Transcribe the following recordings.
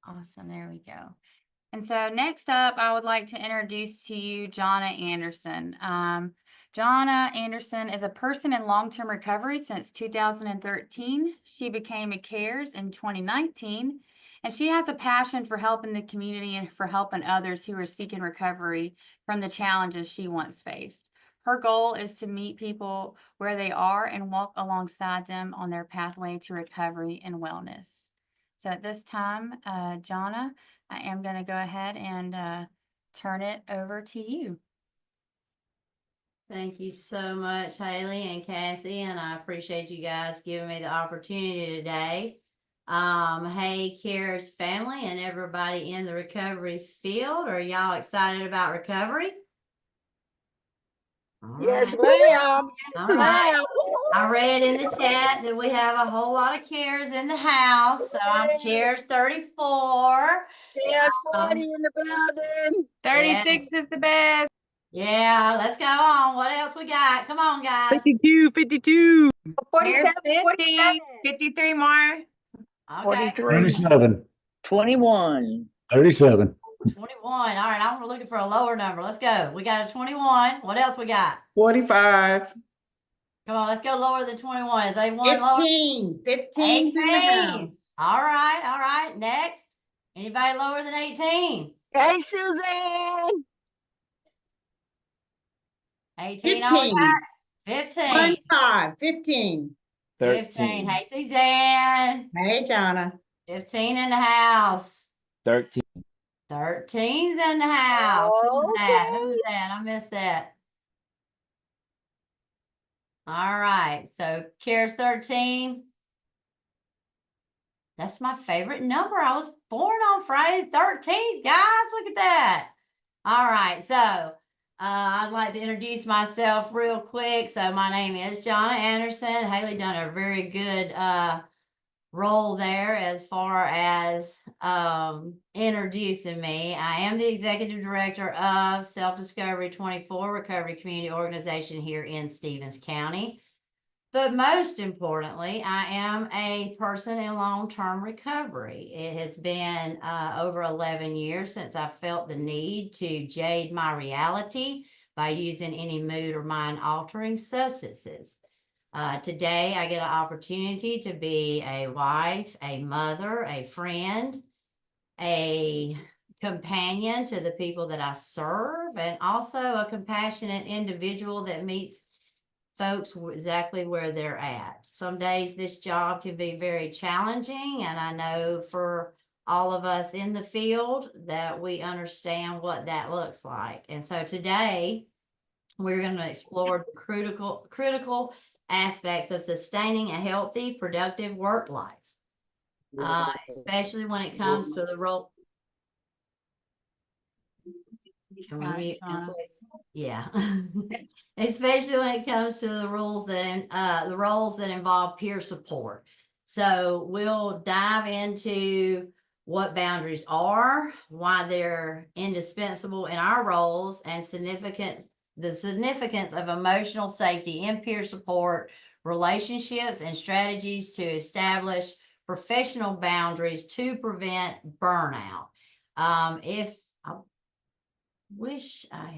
Awesome. There we go. And so next up, I would like to introduce to you Jonna Anderson. Jonna Anderson is a person in long-term recovery since 2013. She became a CARES in 2019, and she has a passion for helping the community and for helping others who are seeking recovery from the challenges she once faced. Her goal is to meet people where they are and walk alongside them on their pathway to recovery and wellness. So at this time, Jonna, I am going to go ahead and turn it over to you. Thank you so much, Haley and Cassie, and I appreciate you guys giving me the opportunity today. Hey, CARES family and everybody in the recovery field, are y'all excited about recovery? Yes, ma'am. All right. I read in the chat that we have a whole lot of CARES in the house, so I'm CARES 34. Yes, 40 in the building. 36 is the best. Yeah, let's go on. What else we got? Come on, guys. 52. 47, 50, 47. 53 more. Okay. 43. 37. 21. 37. 21. All right, I'm looking for a lower number. Let's go. We got a 21. What else we got? 45. Come on, let's go lower than 21. Is A1 lower? 15. 15's in the house. All right, all right. Next. Anybody lower than 18? Hey, Suzanne. 18 all we 15. got? 15. 15. 15. Hey, Suzanne. Hey, Jonna. 15 in the house. 13. 13's in the house. Who's that? Okay. Who's that? I missed that. All right. So CARES 13. That's my favorite number. I was born on Friday the 13th, guys. Look at that. All right. So I'd like to introduce myself real quick. So my name is Jonna Anderson. Haley done a very good role there as far as introducing me. I am the executive director of Self-Discovery 24 Recovery Community Organization here in Stevens County. But most importantly, I am a person in long-term recovery. It has been over 11 years since I felt the need to jade my reality by using any mood or mind-altering substances. Today, I get an opportunity to be a wife, a mother, a friend, a companion to the people that I serve, and also a compassionate individual that meets folks exactly where they're at. Some days this job can be very challenging, and I know for all of us in the field that we understand what that looks like. And so today, we're going to explore the critical aspects of sustaining a healthy, productive work life, especially when it comes to the role. Can we mute him, please? Yeah. Especially when it comes to the roles that involve peer support. So we'll dive into what boundaries are, why they're indispensable in our roles, and the significance of emotional safety in peer support, relationships, and strategies to establish professional boundaries to prevent burnout. I wish I'd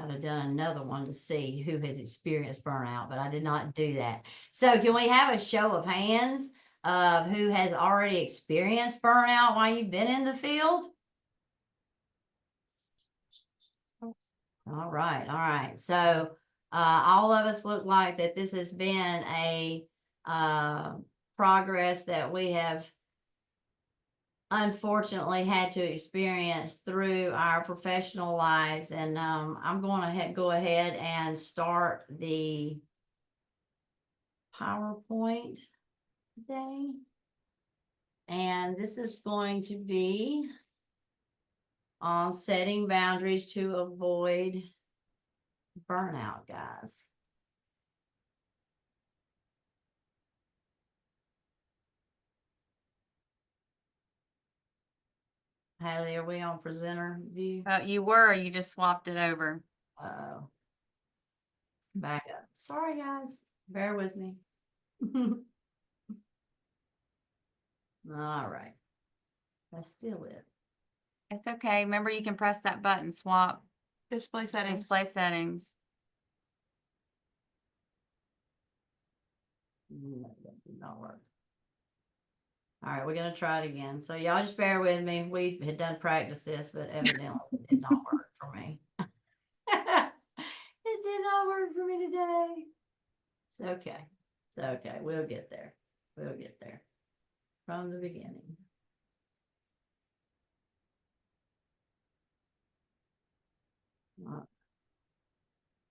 have done another one to see who has experienced burnout, but I did not do that. So can we have a show of hands of who has already experienced burnout while you've been in the field? All right, all right. So all of us look like that this has been a progress that we have unfortunately had to experience through our professional lives. And I'm going to go ahead and start the PowerPoint today. And this is going to be on setting boundaries to avoid burnout, guys. Haley, are we on presenter view? You just swapped it over. Back up. Sorry, guys. Bear with me. All right. That's still it. It's okay. Remember, you can press that button, swap Display settings. display settings. No, that did not work. All right, we're gonna try it again. So y'all just bear with me. We had done practice this, but evidently it did not work for me. It did not work for me today. It's okay. It's okay. We'll get there. We'll get there. From the beginning.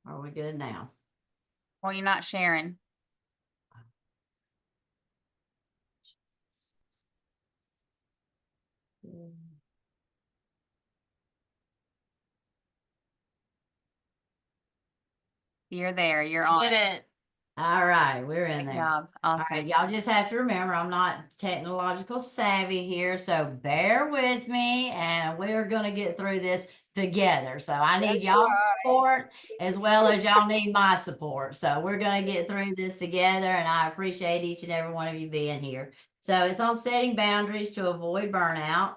Are we good now? Well, you're not sharing. You're there. You're on. Did it. All right, we're in Good there. job. All Awesome. right, y'all just have to remember, I'm not technological savvy here, so bear with me and we're gonna get through this together. So I need That's y'all right. support as well as y'all need my support. So we're gonna get through this together and I appreciate each and every one of you being here. So it's on setting boundaries to avoid burnout.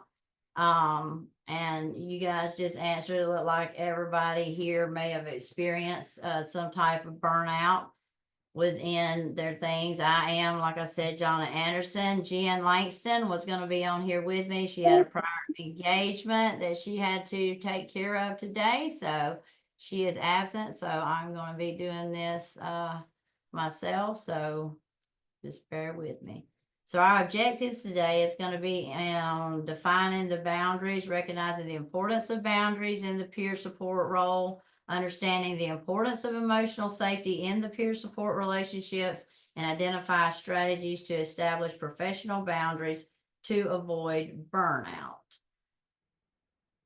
And you guys just answered, it looked like everybody here may have experienced some type of burnout within their things. I am, like I said, Jonna Anderson. Jen Langston was going to be on here with me. She had a prior engagement that she had to take care of today, so she is absent. So I'm going to be doing this myself, so just bear with me. So our objectives today is going to be defining the boundaries, recognizing the importance of boundaries in the peer support role, understanding the importance of emotional safety in the peer support relationships, and identify strategies to establish professional boundaries to avoid burnout.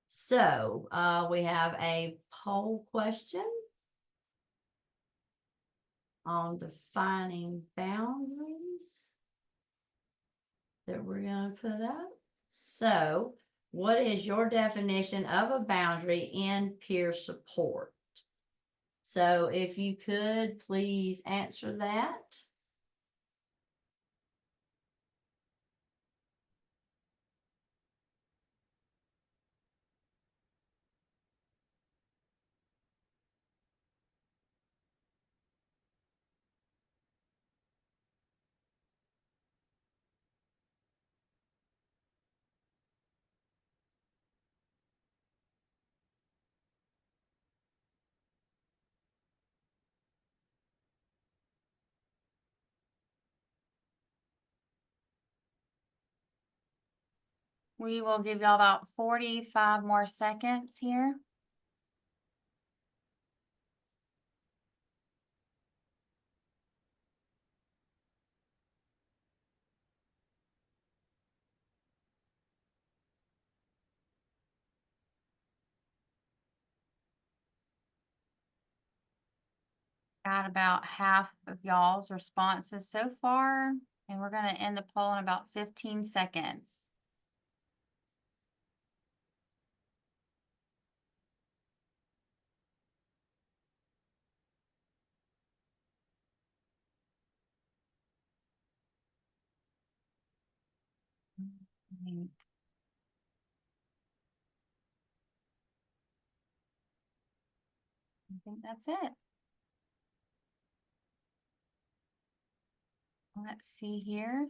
So we have a poll question on defining boundaries that we're going to put up. So what is your definition of a boundary in peer support? So if you could please answer that. We will give y'all about 45 more seconds here. Got about half of y'all's responses so far, and we're going to end the poll in about 15 seconds. I think that's it. Let's see here.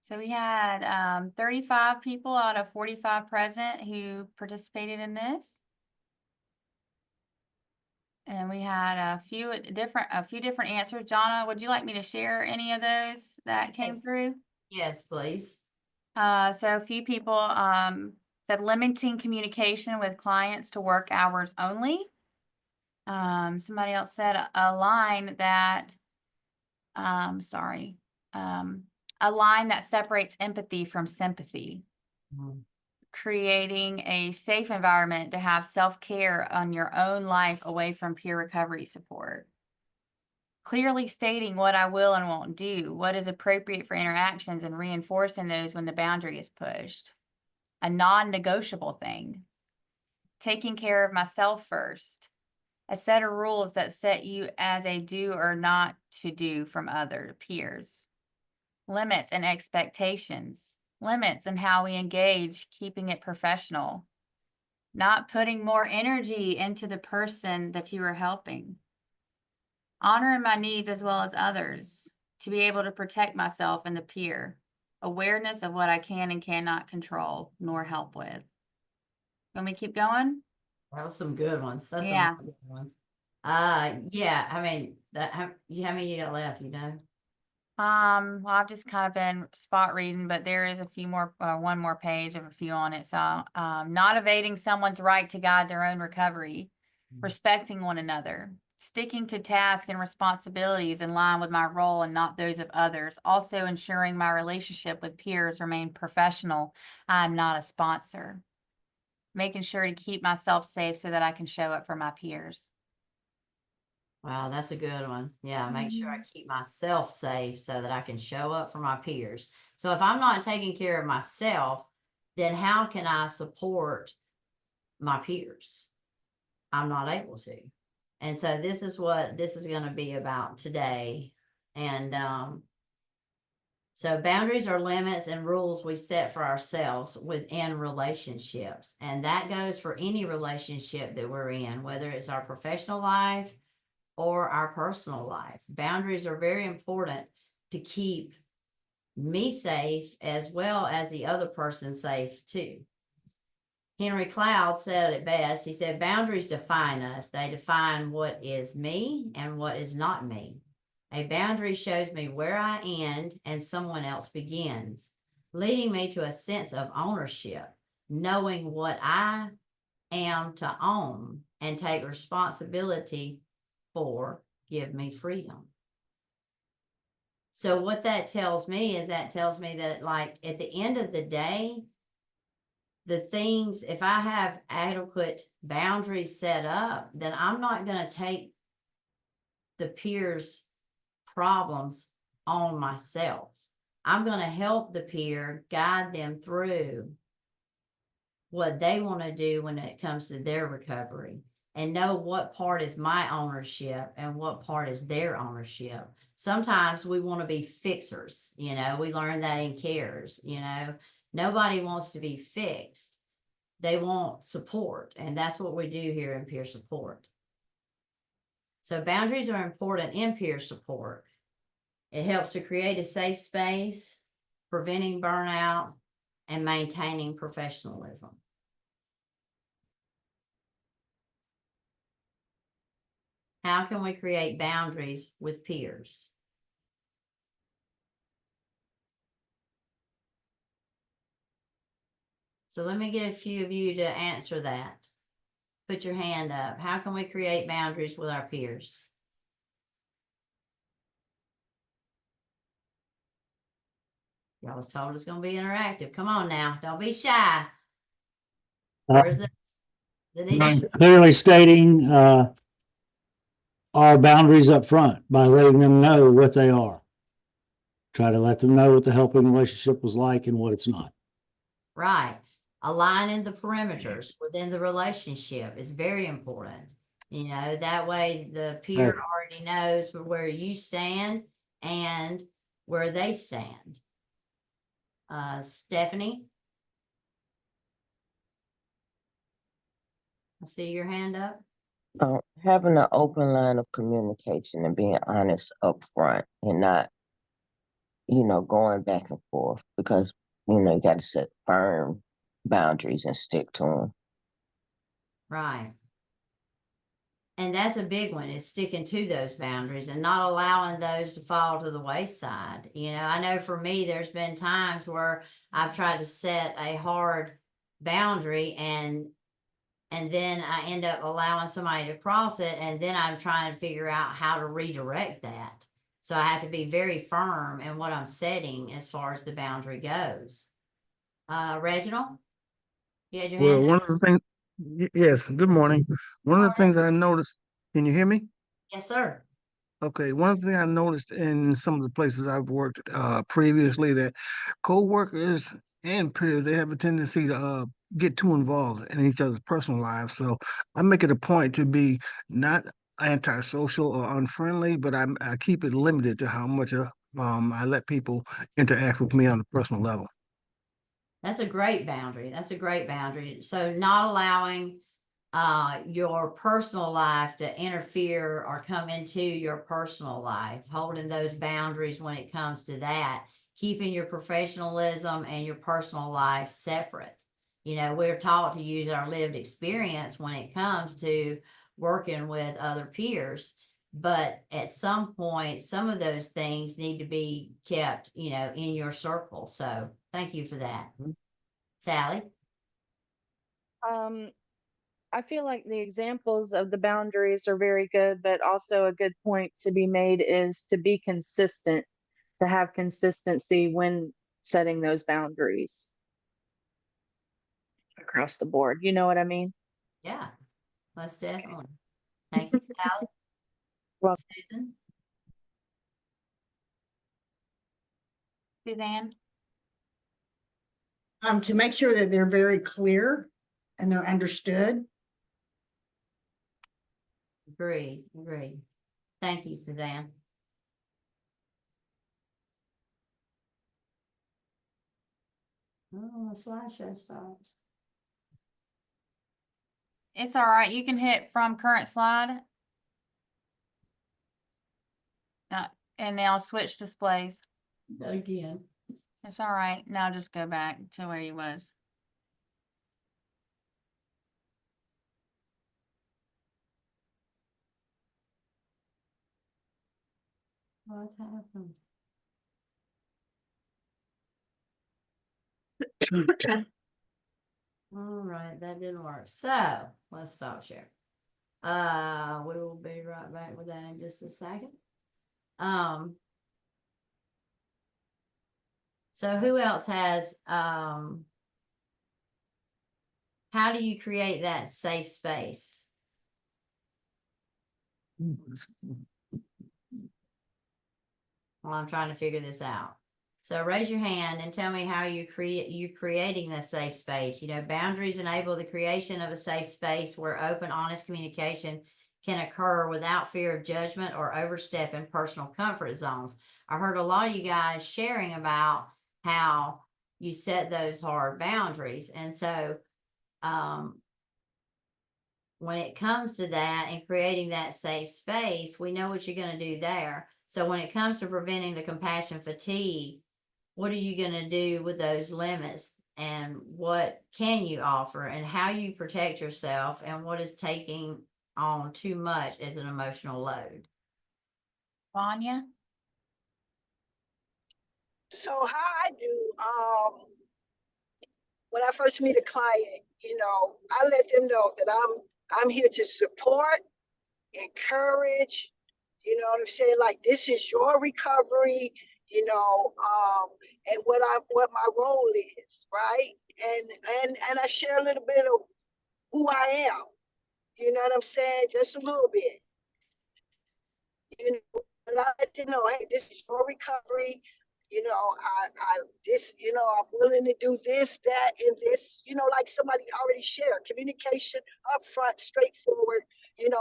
So we had 35 people out of 45 present who participated in this. And we had a few different answers. Jonna, would you like me to share any of those that came Yes. through? Yes, please. So a few people said limiting communication with clients to work hours only. Somebody else said a line that, a line that separates empathy from sympathy. Creating a safe environment to have self-care on your own life away from peer recovery support. Clearly stating what I will and won't do, what is appropriate for interactions, and reinforcing those when the boundary is pushed. A non-negotiable thing. Taking care of myself first. A set of rules that set you as a do or not to do from other peers. limits and expectations, limits in how we engage, keeping it professional, not putting more energy into the person that you are helping, honoring my needs as well as others, to be able to protect myself and the peer, awareness of what I can and cannot control nor help with. Let me keep going. That was some good ones. That's some Yeah. really good ones. Yeah, I mean, how many you got left, you know? Well, I've just kind of been spot reading, but there is a few more, one more page of a few on it. So, not evading someone's right to guide their own recovery, respecting one another, sticking to tasks and responsibilities in line with my role and not those of others. Also ensuring my relationship with peers remain professional. I'm not a sponsor. Making sure to keep myself safe so that I can show up for my peers. Wow, that's a good one. Yeah, make sure I keep myself safe so that I can show up for my peers. So if I'm not taking care of myself, then how can I support my peers? I'm not able to. And so this is what this is going to be about today. And so boundaries are limits and rules we set for ourselves within relationships. And that goes for any relationship that we're in, whether it's our professional life or our personal life. Boundaries are very important to keep me safe as well as the other person safe too. Henry Cloud said it best. He said, boundaries define us. They define what is me and what is not me. A boundary shows me where I end and someone else begins, leading me to a sense of ownership, knowing what I am to own and take responsibility for, give me freedom. So what that tells me is that like at the end of the day, the things, if I have adequate boundaries set up, then I'm not going to take the peers' problems on myself. I'm going to help the peer, guide them through what they want to do when it comes to their recovery, and know what part is my ownership and what part is their ownership. Sometimes we want to be fixers, you know, we learned that in CARES, you know, nobody wants to be fixed. They want support, and that's what we do here in peer support. So boundaries are important in peer support. It helps to create a safe space, preventing burnout, and maintaining professionalism. How can we create boundaries with peers? So let me get a few of you to answer that. Put your hand up. How can we create boundaries with our peers? Y'all was told it's going to be interactive. Come on now. Don't be shy. Where's the Clearly stating our boundaries up front by letting them know what they are. Try to let them know what the helping relationship was like and what it's not. Right. Aligning the perimeters within the relationship is very important. You know, that way the peer Right. already knows where you stand and where they stand. Stephanie, I see your hand up. Having an open line of communication and being honest up front and not, going back and forth, because, you got to set firm boundaries and stick to them. Right. And that's a big one, is sticking to those boundaries and not allowing those to fall to the wayside. You know, I know for me, there's been times where I've tried to set a hard boundary and then I end up allowing somebody to cross it, and then I'm trying to figure out how to redirect that. So I have to be very firm in what I'm setting as far as the boundary goes. Reginald, you had your Well, hand one up? of the things, yes, good morning. One of the things I noticed, can you hear me? Yes, sir. Okay, one of the things I noticed in some of the places I've worked previously, that co-workers and peers, they have a tendency to get too involved in each other's personal lives. So I make it a point to be not antisocial or unfriendly, but I keep it limited to how much I let people interact with me on a personal level. That's a great boundary. That's a great boundary. So not allowing your personal life to interfere or come into your personal life, holding those boundaries when it comes to that, keeping your professionalism and your personal life separate. You know, we're taught to use our lived experience when it comes to working with other peers. But at some point, some of those things need to be kept, you know, in your circle. So thank you for that. Sally? I feel like the examples of the boundaries are very good, but also a good point to be made is to be consistent, to have consistency when setting those boundaries across the board. You know what I mean? Yeah, most definitely. Thank you, Sally. Well, Susan? Suzanne? To make sure that they're very clear and they're understood. Agreed, agreed. Thank you, Suzanne. Oh, the slideshow stopped. It's all right. You can hit from current slide. And now switch displays. Again. It's all right. Now just go back to where you was. What happened? All right, that didn't work. So let's stop share. We will be right back with that in just a second. So who else has, how do you create that safe space? Well, I'm trying to figure this out. So raise your hand and tell me how you creating this safe space. You know, boundaries enable the creation of a safe space where open, honest communication can occur without fear of judgment or overstepping personal comfort zones. I heard a lot of you guys sharing about how you set those hard boundaries. And so, when it comes to that and creating that safe space, we know what you're going to do there. So when it comes to preventing the compassion fatigue, what are you going to do with those limits, and what can you offer, and how you protect yourself, and what is taking on too much as an emotional load? Vanya? So how I do, when I first meet a client, I let them know that I'm here to support, encourage, you know what I'm saying? Like, this is your recovery, and what my role is, right? And I share a little bit of who I am, you know what I'm saying? Just a little bit. And I let them know, hey, this is your recovery. I'm willing to do this, that, and this, like somebody already shared, communication upfront, straightforward, and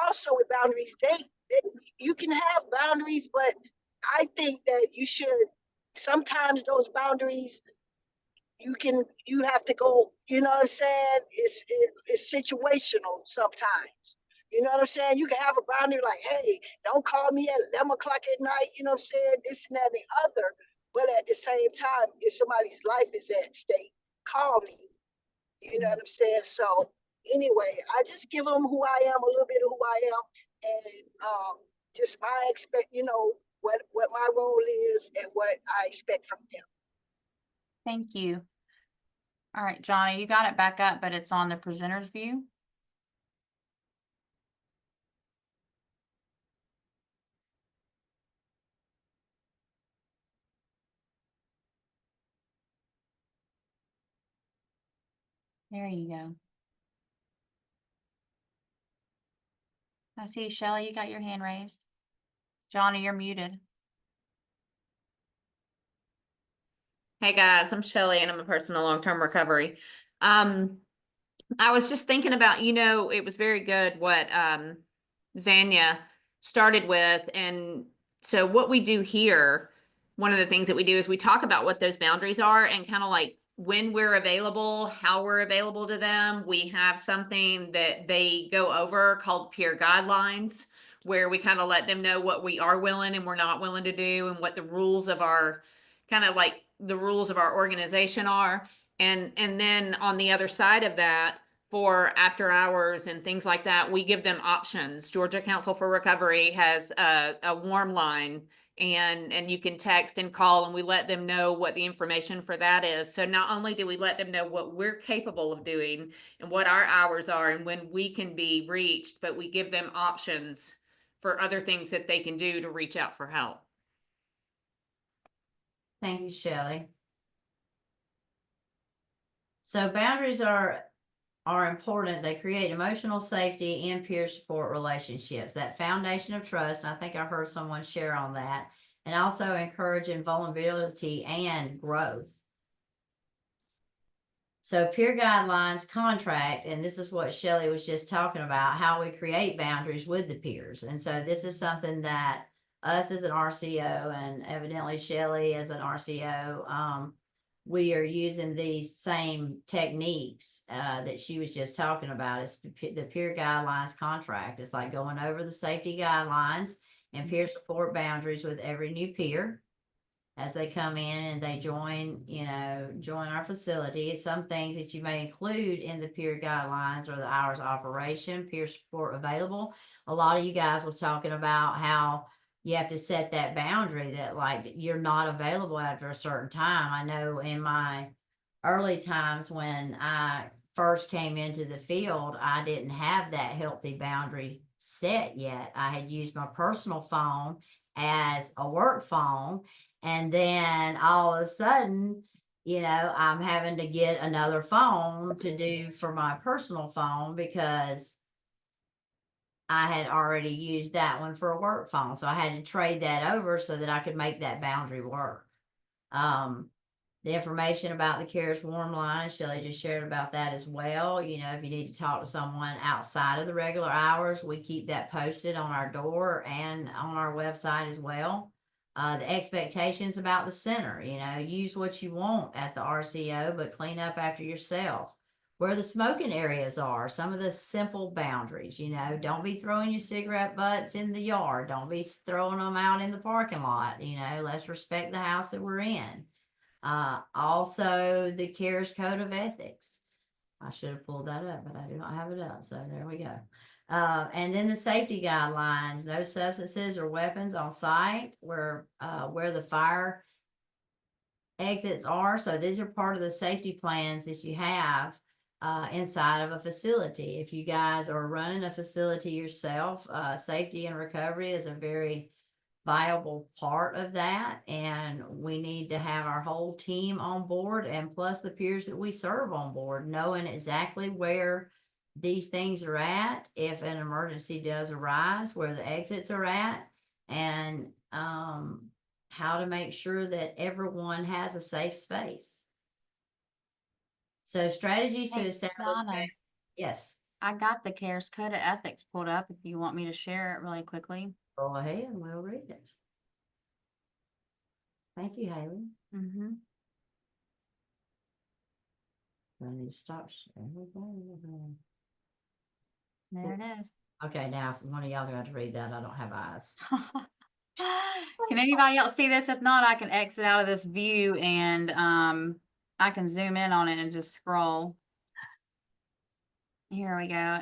also with boundaries, you can have boundaries, but I think that you should, sometimes those boundaries, you have to go, you know what I'm saying? It's situational sometimes. You know what I'm saying? You can have a boundary like, hey, don't call me at 11 o'clock at night, you know what I'm saying? This and that and the other. But at the same time, if somebody's life is at stake, call me. You know what I'm saying? So anyway, I just give them who I am, a little bit of who I am, and just what my role is and what I expect from them. Thank you. All right, Johnny, you got it back up, but it's on the presenter's view. There you go. I see, Shelley, you got your hand raised. Johnny, you're muted. Hey guys, I'm Shelly and I'm a person in long-term recovery. I was just thinking about, it was very good what Zanya started with, and so what we do here, one of the things that we do is we talk about what those boundaries are and kind of like when we're available, how we're available to them. We have something that they go over called peer guidelines, where we kind of let them know what we are willing and we're not willing to do, and what the rules of our kind of like the rules of our organization are. And then on the other side of that, for after hours and things like that, we give them options. Georgia Council for Recovery has a warm line, and you can text and call, and we let them know what the information for that is. So not only do we let them know what we're capable of doing and what our hours are and when we can be reached, but we give them options for other things that they can do to reach out for help. Thank you, Shelley. So boundaries are important. They create emotional safety and peer support relationships, that foundation of trust. I think I heard someone share on that, and also encouraging vulnerability and growth. So peer guidelines contract, and this is what Shelley was just talking about, how we create boundaries with the peers. And so this is something that us as an RCO, and evidently Shelley as an RCO, we are using these same techniques that she was just talking about. It's the peer guidelines contract. It's like going over the safety guidelines and peer support boundaries with every new peer as they come in and they join our facility. Some things that you may include in the peer guidelines are the hours of operation, peer support available. A lot of you guys was talking about how you have to set that boundary that like you're not available after a certain time. I know in my early times when I first came into the field, I didn't have that healthy boundary set yet. I had used my personal phone as a work phone, and then all of a sudden, I'm having to get another phone to do for my personal phone because I had already used that one for a work phone. So I had to trade that over so that I could make that boundary work. The information about the CARES warm line, Shelley just shared about that as well. If you need to talk to someone outside of the regular hours, we keep that posted on our door and on our website as well. The expectations about the center, use what you want at the RCO, but clean up after yourself. Where the smoking areas are, some of the simple boundaries, don't be throwing your cigarette butts in the yard. Don't be throwing them out in the parking lot. Let's respect the house that we're in. Also the CARES Code of Ethics. I should have pulled that up, but I do not have it up. So there we go. And then the safety guidelines, no substances or weapons on site where the fire exits are. So these are part of the safety plans that you have inside of a facility. If you guys are running a facility yourself, safety and recovery is a very viable part of that, and we need to have our whole team on board, and plus the peers that we serve on board, knowing exactly where these things are at if an emergency does arise, where the exits are at, and how to make sure that everyone has a safe space. So strategies to Hey, establish. Donna, Yes, I got the CARES Code of Ethics pulled up if you want me to share it really quickly. go ahead and we'll read it. Thank you, Haley. Mm-hmm. I need to stop sharing. There it is. Okay, now one of y'all are going to read that. I don't have eyes. Can anybody else see this? If not, I can exit out of this view and I can zoom in on it and just scroll. Here we go.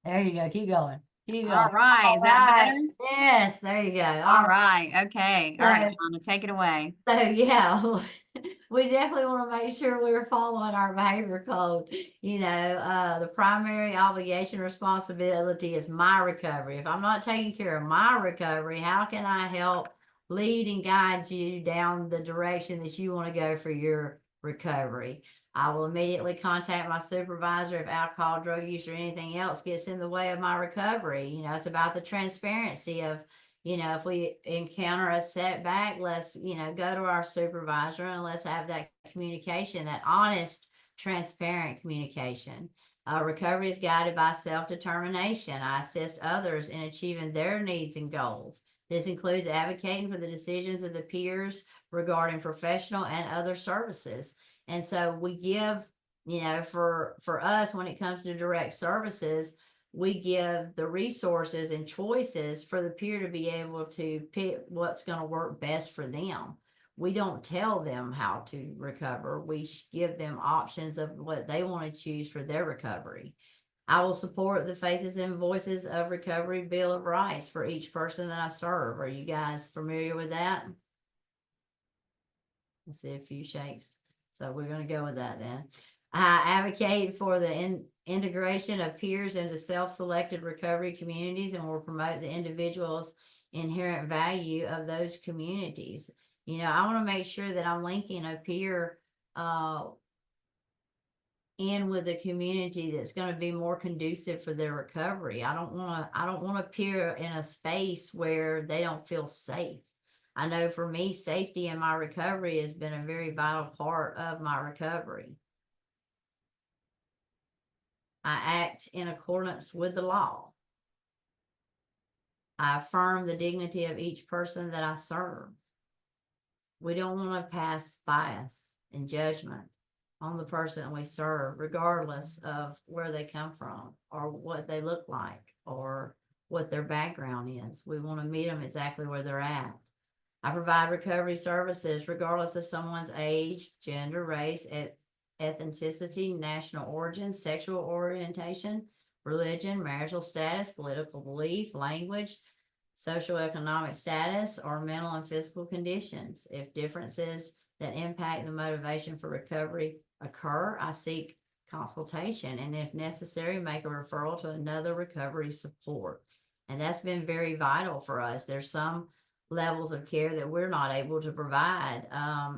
There you go. Keep going. Keep going. All right. Is that better? Yes, there you go. All right. Okay. All right, So- Donna, take it away. So yeah, we definitely want to make sure we're following our behavior code. The primary obligation responsibility is my recovery. If I'm not taking care of my recovery, how can I help lead and guide you down the direction that you want to go for your recovery? I will immediately contact my supervisor if alcohol, drug use, or anything else gets in the way of my recovery. It's about the transparency of, if we encounter a setback, let's, go to our supervisor and let's have that communication, that honest, transparent communication. Recovery is guided by self-determination. I assist others in achieving their needs and goals. This includes advocating for the decisions of the peers regarding professional and other services. And so we give, for us, when it comes to direct services, we give the resources and choices for the peer to be able to pick what's going to work best for them. We don't tell them how to recover. We give them options of what they want to choose for their recovery. I will support the faces and voices of recovery bill of rights for each person that I serve. Are you guys familiar with that? I see a few shakes. So we're going to go with that then. I advocate for the integration of peers into self-selected recovery communities and will promote the individual's inherent value of those communities. I want to make sure that I'm linking a peer in with a community that's going to be more conducive for their recovery. I don't want to peer in a space where they don't feel safe. I know for me, safety in my recovery has been a very vital part of my recovery. I act in accordance with the law. I affirm the dignity of each person that I serve. We don't want to pass bias and judgment on the person we serve, regardless of where they come from or what they look like or what their background is. We want to meet them exactly where they're at. I provide recovery services regardless of someone's age, gender, race, ethnicity, national origin, sexual orientation, religion, marital status, political belief, language, socioeconomic status, or mental and physical conditions. If differences that impact the motivation for recovery occur, I seek consultation and, if necessary, make a referral to another recovery support. And that's been very vital for us. There's some levels of care that we're not able to provide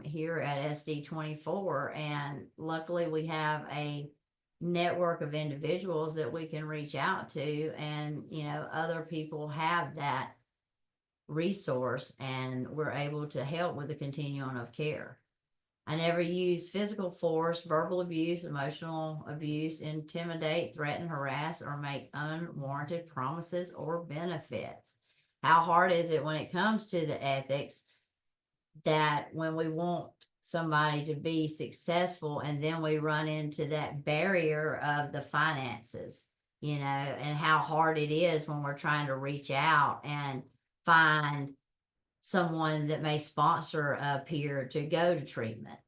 here at SD24. And luckily we have a network of individuals that we can reach out to, and other people have that resource and we're able to help with the continuum of care. I never use physical force, verbal abuse, emotional abuse, intimidate, threaten, harass, or make unwarranted promises or benefits. How hard is it when it comes to the ethics that when we want somebody to be successful and then we run into that barrier of the finances, and how hard it is when we're trying to reach out and find someone that may sponsor a peer to go to treatment.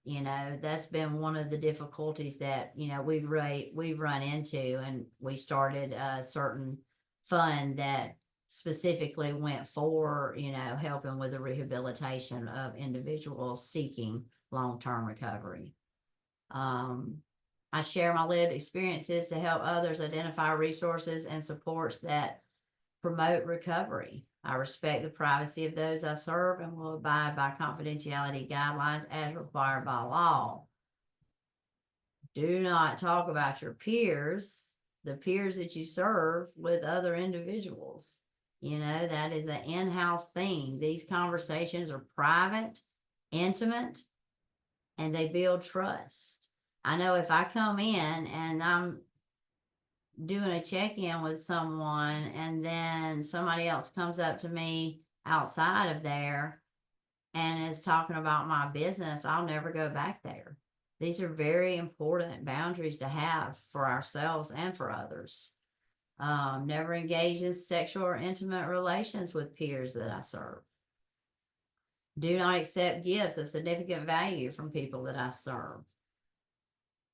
That's been one of the difficulties that we've run into, and we started a certain fund that specifically went for helping with the rehabilitation of individuals seeking long-term recovery. I share my lived experiences to help others identify resources and supports that promote recovery. I respect the privacy of those I serve and will abide by confidentiality guidelines as required by law. Do not talk about your peers, the peers that you serve, with other individuals. That is an in-house thing. These conversations are private, intimate, and they build trust. I know if I come in and I'm doing a check-in with someone and then somebody else comes up to me outside of there and is talking about my business, I'll never go back there. These are very important boundaries to have for ourselves and for others. Never engage in sexual or intimate relations with peers that I serve. Do not accept gifts of significant value from people that I serve.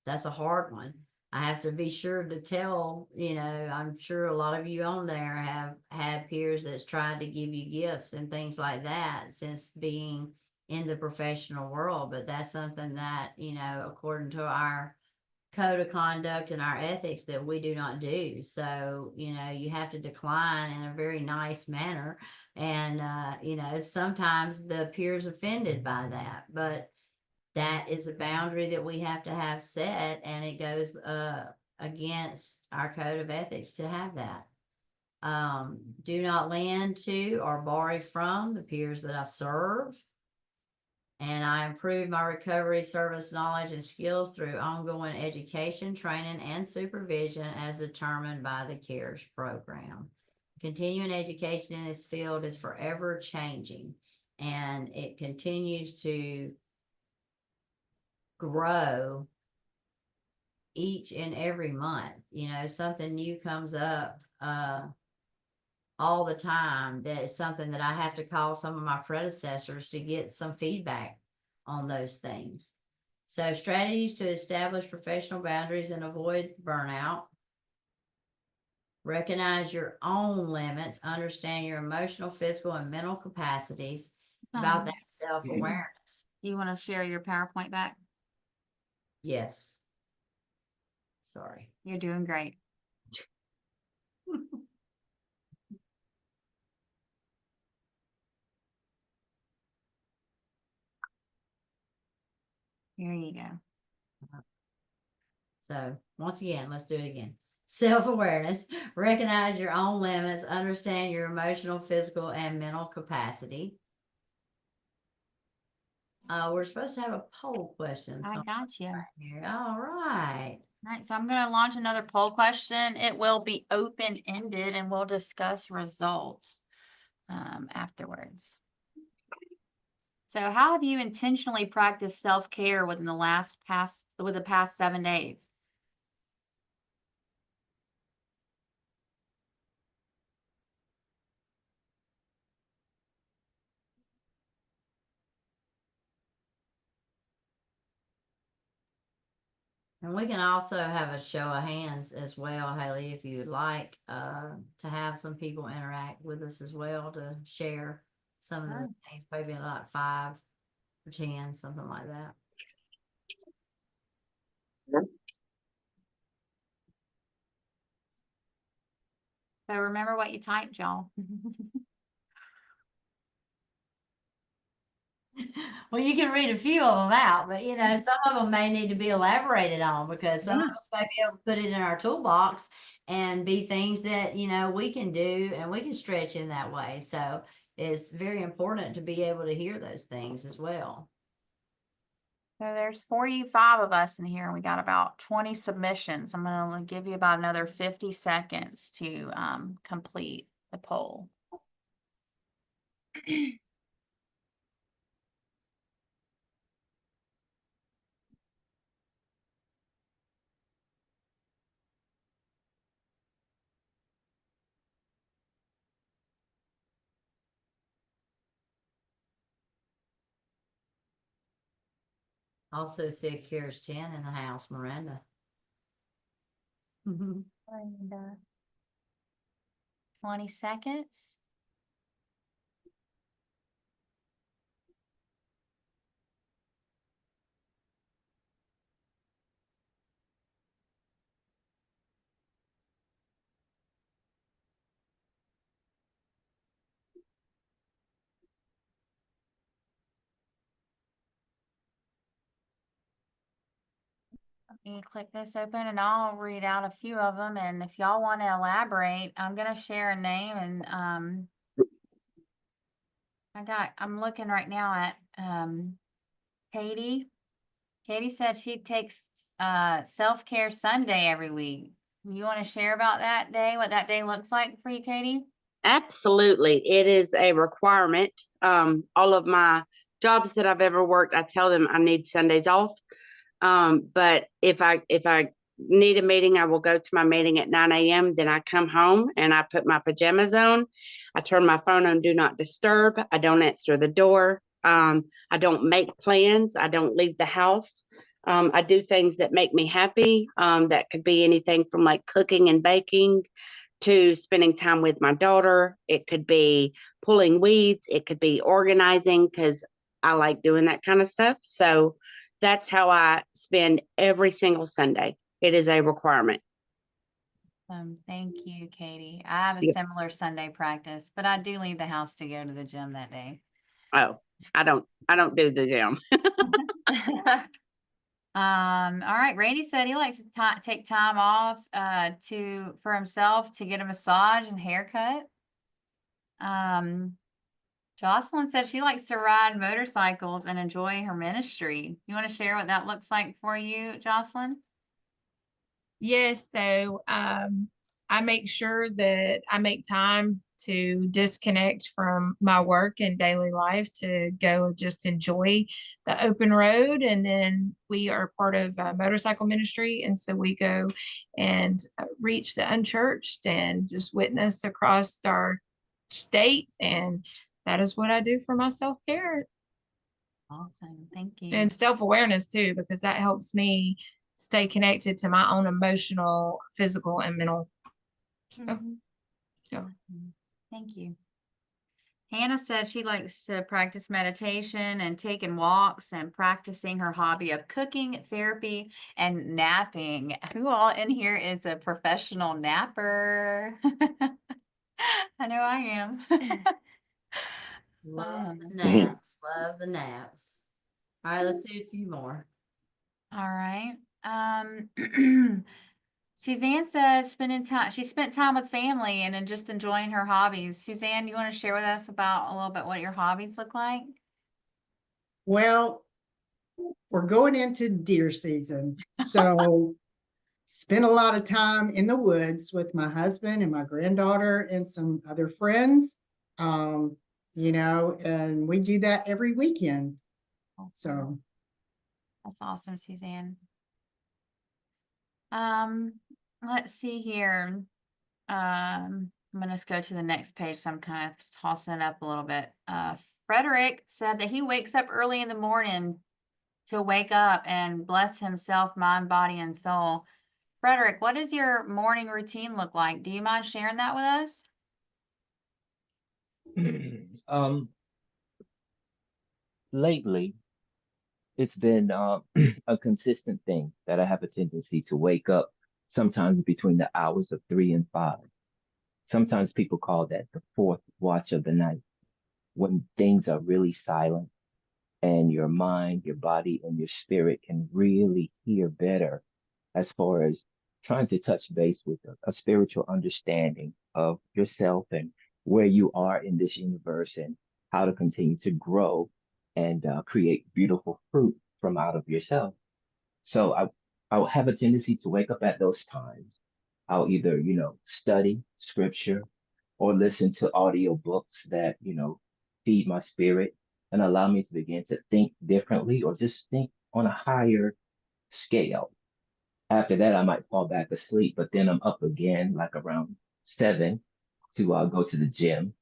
That's a hard one. I have to be sure to tell, I'm sure a lot of you on there have had peers that's tried to give you gifts and things like that since being in the professional world. But that's something that, according to our code of conduct and our ethics, that we do not do. So, you have to decline in a very nice manner. And, sometimes the peer's offended by that, but that is a boundary that we have to have set, and it goes against our code of ethics to have that. Do not lend to or borrow from the peers that I serve. And I improve my recovery service knowledge and skills through ongoing education, training, and supervision as determined by the CARES program. Continuing education in this field is forever changing, and it continues to grow each and every month. You know, something new comes up all the time. That is something that I have to call some of my predecessors to get some feedback on those things. So strategies to establish professional boundaries and avoid burnout. Recognize your own limits, understand your emotional, physical, and mental capacities, about that self-awareness. You want to share your PowerPoint back? Yes. Sorry. You're doing great. Here you go. So once again, let's do it again. Self-awareness, recognize your own limits, understand your emotional, physical, and mental capacity. We're supposed to have a poll question. I got you. Here. All right. All right, so I'm going to launch another poll question. It will be open-ended and we'll discuss results afterwards. So how have you intentionally practiced self-care within the past 7 days? And we can also have a show of hands as well, Haley, if you would like to have some people interact with us as well to share some of the things, maybe like 5 or 10, something like that. So remember what you typed, y'all. Well, you can read a few of them out, but you know, some of them may need to be elaborated on, because some of us may be able to put it in our toolbox and be things that, you know, we can do and we can stretch in that way. So it's very important to be able to hear those things as well. So there's 45 of us in here and we got about 20 submissions. I'm going to give you about another 50 seconds to complete the poll. Also see Kira's 10 in the house, Miranda. And 20 seconds. You click this open and I'll read out a few of them, and if y'all want to elaborate, I'm going to share a name, and I'm looking right now at Katie. Katie said she takes self-care Sunday every week. You want to share about that day, what that day looks like for you, Katie? Absolutely. It is a requirement. All of my jobs that I've ever worked, I tell them I need Sundays off. But if I need a meeting, I will go to my meeting at 9 a.m. Then I come home and I put my pajamas on. I turn my phone on do not disturb. I don't answer the door. I don't make plans. I don't leave the house. I do things that make me happy. That could be anything from like cooking and baking to spending time with my daughter. It could be pulling weeds. It could be organizing, because I like doing that kind of stuff. So that's how I spend every single Sunday. It is a requirement. Thank you, Katie. I have a similar Sunday practice, but I do leave the house to go to the gym that day. Oh, I don't do the gym. All right. Randy said he likes to take time off for himself to get a massage and haircut. Jocelyn said she likes to ride motorcycles and enjoy her ministry. You want to share what that looks like for you, Jocelyn? Yes, so I make sure that I make time to disconnect from my work and daily life to go just enjoy the open road. And then we are part of motorcycle ministry. And so we go and reach the unchurched and just witness across our state. And that is what I do for my self-care Awesome. Thank you. and self-awareness too, because that helps me stay connected to my own emotional, physical, and mental stuff. Yeah. Thank you. Hannah said she likes to practice meditation and taking walks and practicing her hobby of cooking, therapy, and napping. Who all in here is a professional napper? I know I am. Love the naps. Love the naps. All right, let's do a few more. All right. Suzanne says she spent time with family and then just enjoying her hobbies. Suzanne, you want to share with us about a little bit what your hobbies look like? Well, we're going into deer season, so spent a lot of time in the woods with my husband and my granddaughter and some other friends. And we do that every weekend. So That's awesome, Suzanne. Let's see here. I'm gonna go to the next page, so I'm kind of tossing it up a little bit. Frederick said that he wakes up early in the morning to wake up and bless himself, mind, body, and soul. Frederick, what does your morning routine look like? Do you mind sharing that with us? Lately, it's been a consistent thing that I have a tendency to wake up sometimes between the hours of 3 and 5. Sometimes people call that the fourth watch of the night, when things are really silent and your mind, your body, and your spirit can really hear better as far as trying to touch base with a spiritual understanding of yourself and where you are in this universe and how to continue to grow and create beautiful fruit from out of yourself. So I'll have a tendency to wake up at those times. I'll either, study scripture or listen to audio books that, feed my spirit and allow me to begin to think differently or just think on a higher scale. After that, I might fall back asleep, but then I'm up again, like around 7 to go to the gym.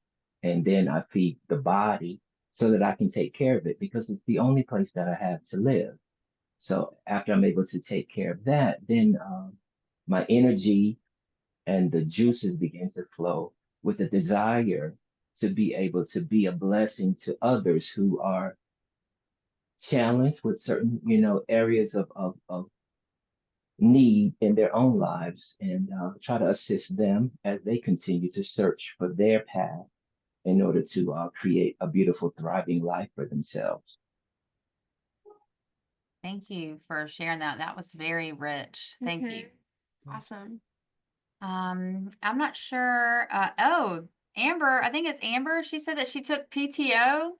And then I feed the body so that I can take care of it because it's the only place that I have to live. So after I'm able to take care of that, then my energy and the juices begin to flow with a desire to be able to be a blessing to others who are challenged with certain, areas of need in their own lives and try to assist them as they continue to search for their path in order to create a beautiful, thriving life for themselves. Thank you for sharing that. That was very rich. Thank you. Awesome. I'm not sure. Amber, I think it's Amber. She said that she took PTO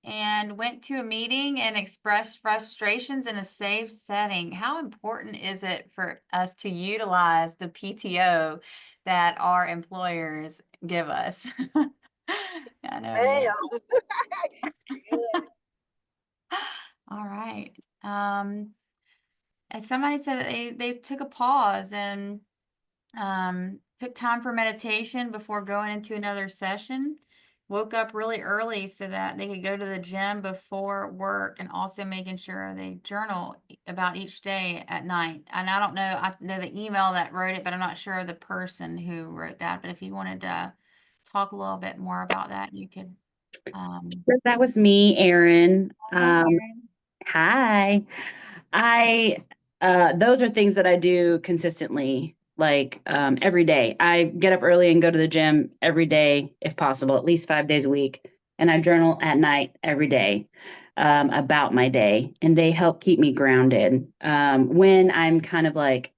and went to a meeting and expressed frustrations in a safe setting. How important is it for us to utilize the PTO that our employers give us? I know. Yeah. Yeah. All right. And somebody said that they took a pause and took time for meditation before going into another session. Woke up really early so that they could go to the gym before work and also making sure they journal about each day at night. And I don't know, I know the email that wrote it, but I'm not sure of the person who wrote that. But if you wanted to talk a little bit more about that, you could. That was me, Erin. Hey, Erin. Hi. Those are things that I do consistently, like every day. I get up early and go to the gym every day, if possible, at least 5 days a week. And I journal at night every day about my day, and they help keep me grounded. When I'm kind of like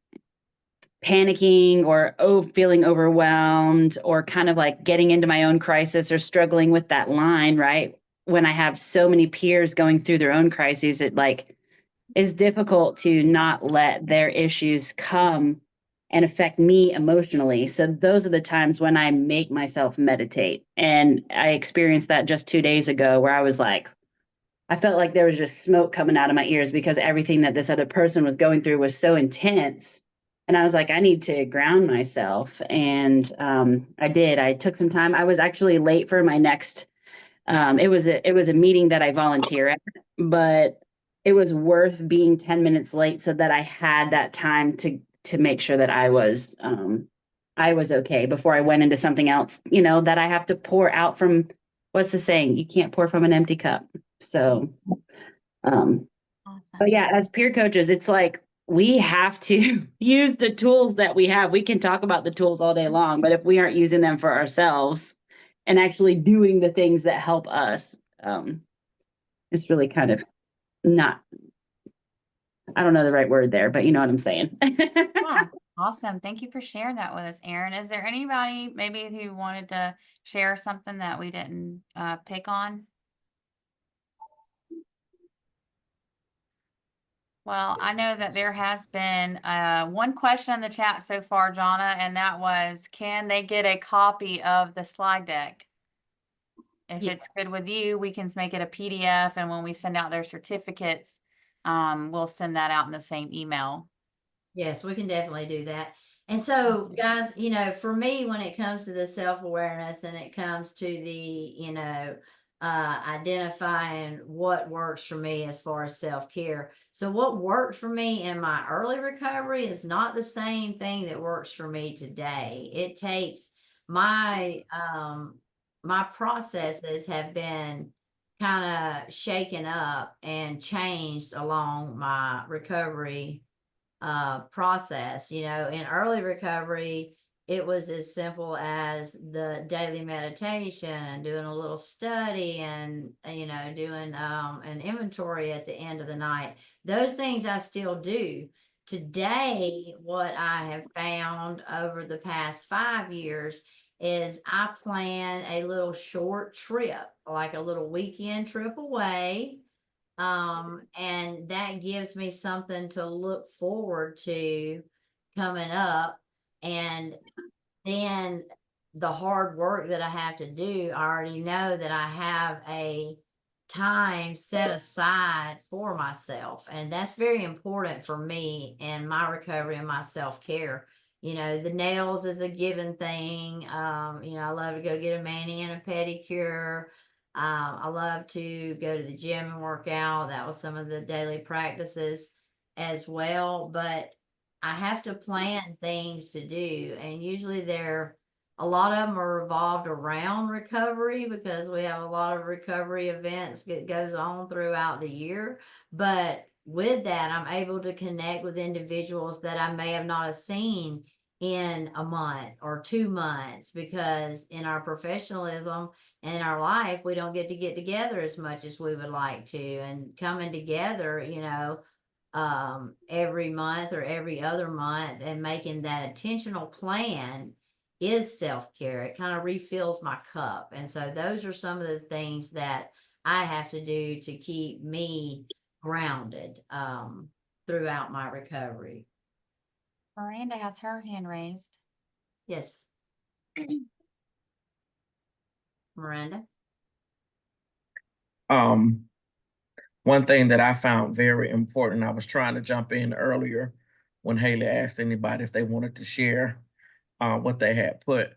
panicking or feeling overwhelmed or kind of like getting into my own crisis or struggling with that line, right? When I have so many peers going through their own crises, it like is difficult to not let their issues come and affect me emotionally. So those are the times when I make myself meditate. And I experienced that just 2 days ago, where I was like, I felt like there was just smoke coming out of my ears because everything that this other person was going through was so intense. And I was like, I need to ground myself. And I did. I took some time. I was actually late for my next. It was a meeting that I volunteer at, but it was worth being 10 minutes late so that I had that time to make sure that I was okay before I went into something else, that I have to pour out from. What's the saying? You can't pour from an empty cup. So, Awesome. but yeah, as peer coaches, it's like we have to use the tools that we have. We can talk about the tools all day long, but if we aren't using them for ourselves and actually doing the things that help us, it's really kind of not, I don't know the right word there, but you know what I'm saying. Yeah, awesome. Thank you for sharing that with us, Erin. Is there anybody maybe who wanted to share something that we didn't pick on? Well, I know that there has been one question in the chat so far, Jonna, and that was, can they get a copy of the slide deck? If Yeah. it's good with you, we can make it a PDF, and when we send out their certificates, we'll send that out in the same email. Yes, we can definitely do that. And so, guys, for me, when it comes to the self-awareness and it comes to the, identifying what works for me as far as self-care. So what worked for me in my early recovery is not the same thing that works for me today. It takes my processes have been kind of shaken up and changed along my recovery process. In early recovery, it was as simple as the daily meditation and doing a little study and doing an inventory at the end of the night. Those things I still do today. What I have found over the past 5 years is I plan a little short trip, like a little weekend trip away, and that gives me something to look forward to coming up. And then the hard work that I have to do, I already know that I have a time set aside for myself. And that's very important for me in my recovery and my self-care. The nails is a given thing. I love to go get a mani and a pedicure. I love to go to the gym and work out. That was some of the daily practices as well. But I have to plan things to do. And usually a lot of them are revolved around recovery because we have a lot of recovery events that goes on throughout the year. But with that, I'm able to connect with individuals that I may have not have seen in a month or 2 months, because in our professionalism and in our life, we don't get together as much as we would like to. And coming together, every month or every other month and making that intentional plan is self-care. It kind of refills my cup. And so those are some of the things that I have to do to keep me grounded throughout my recovery. Miranda has her hand raised. Yes. Miranda? One thing that I found very important, I was trying to jump in earlier when Haley asked anybody if they wanted to share what they had put.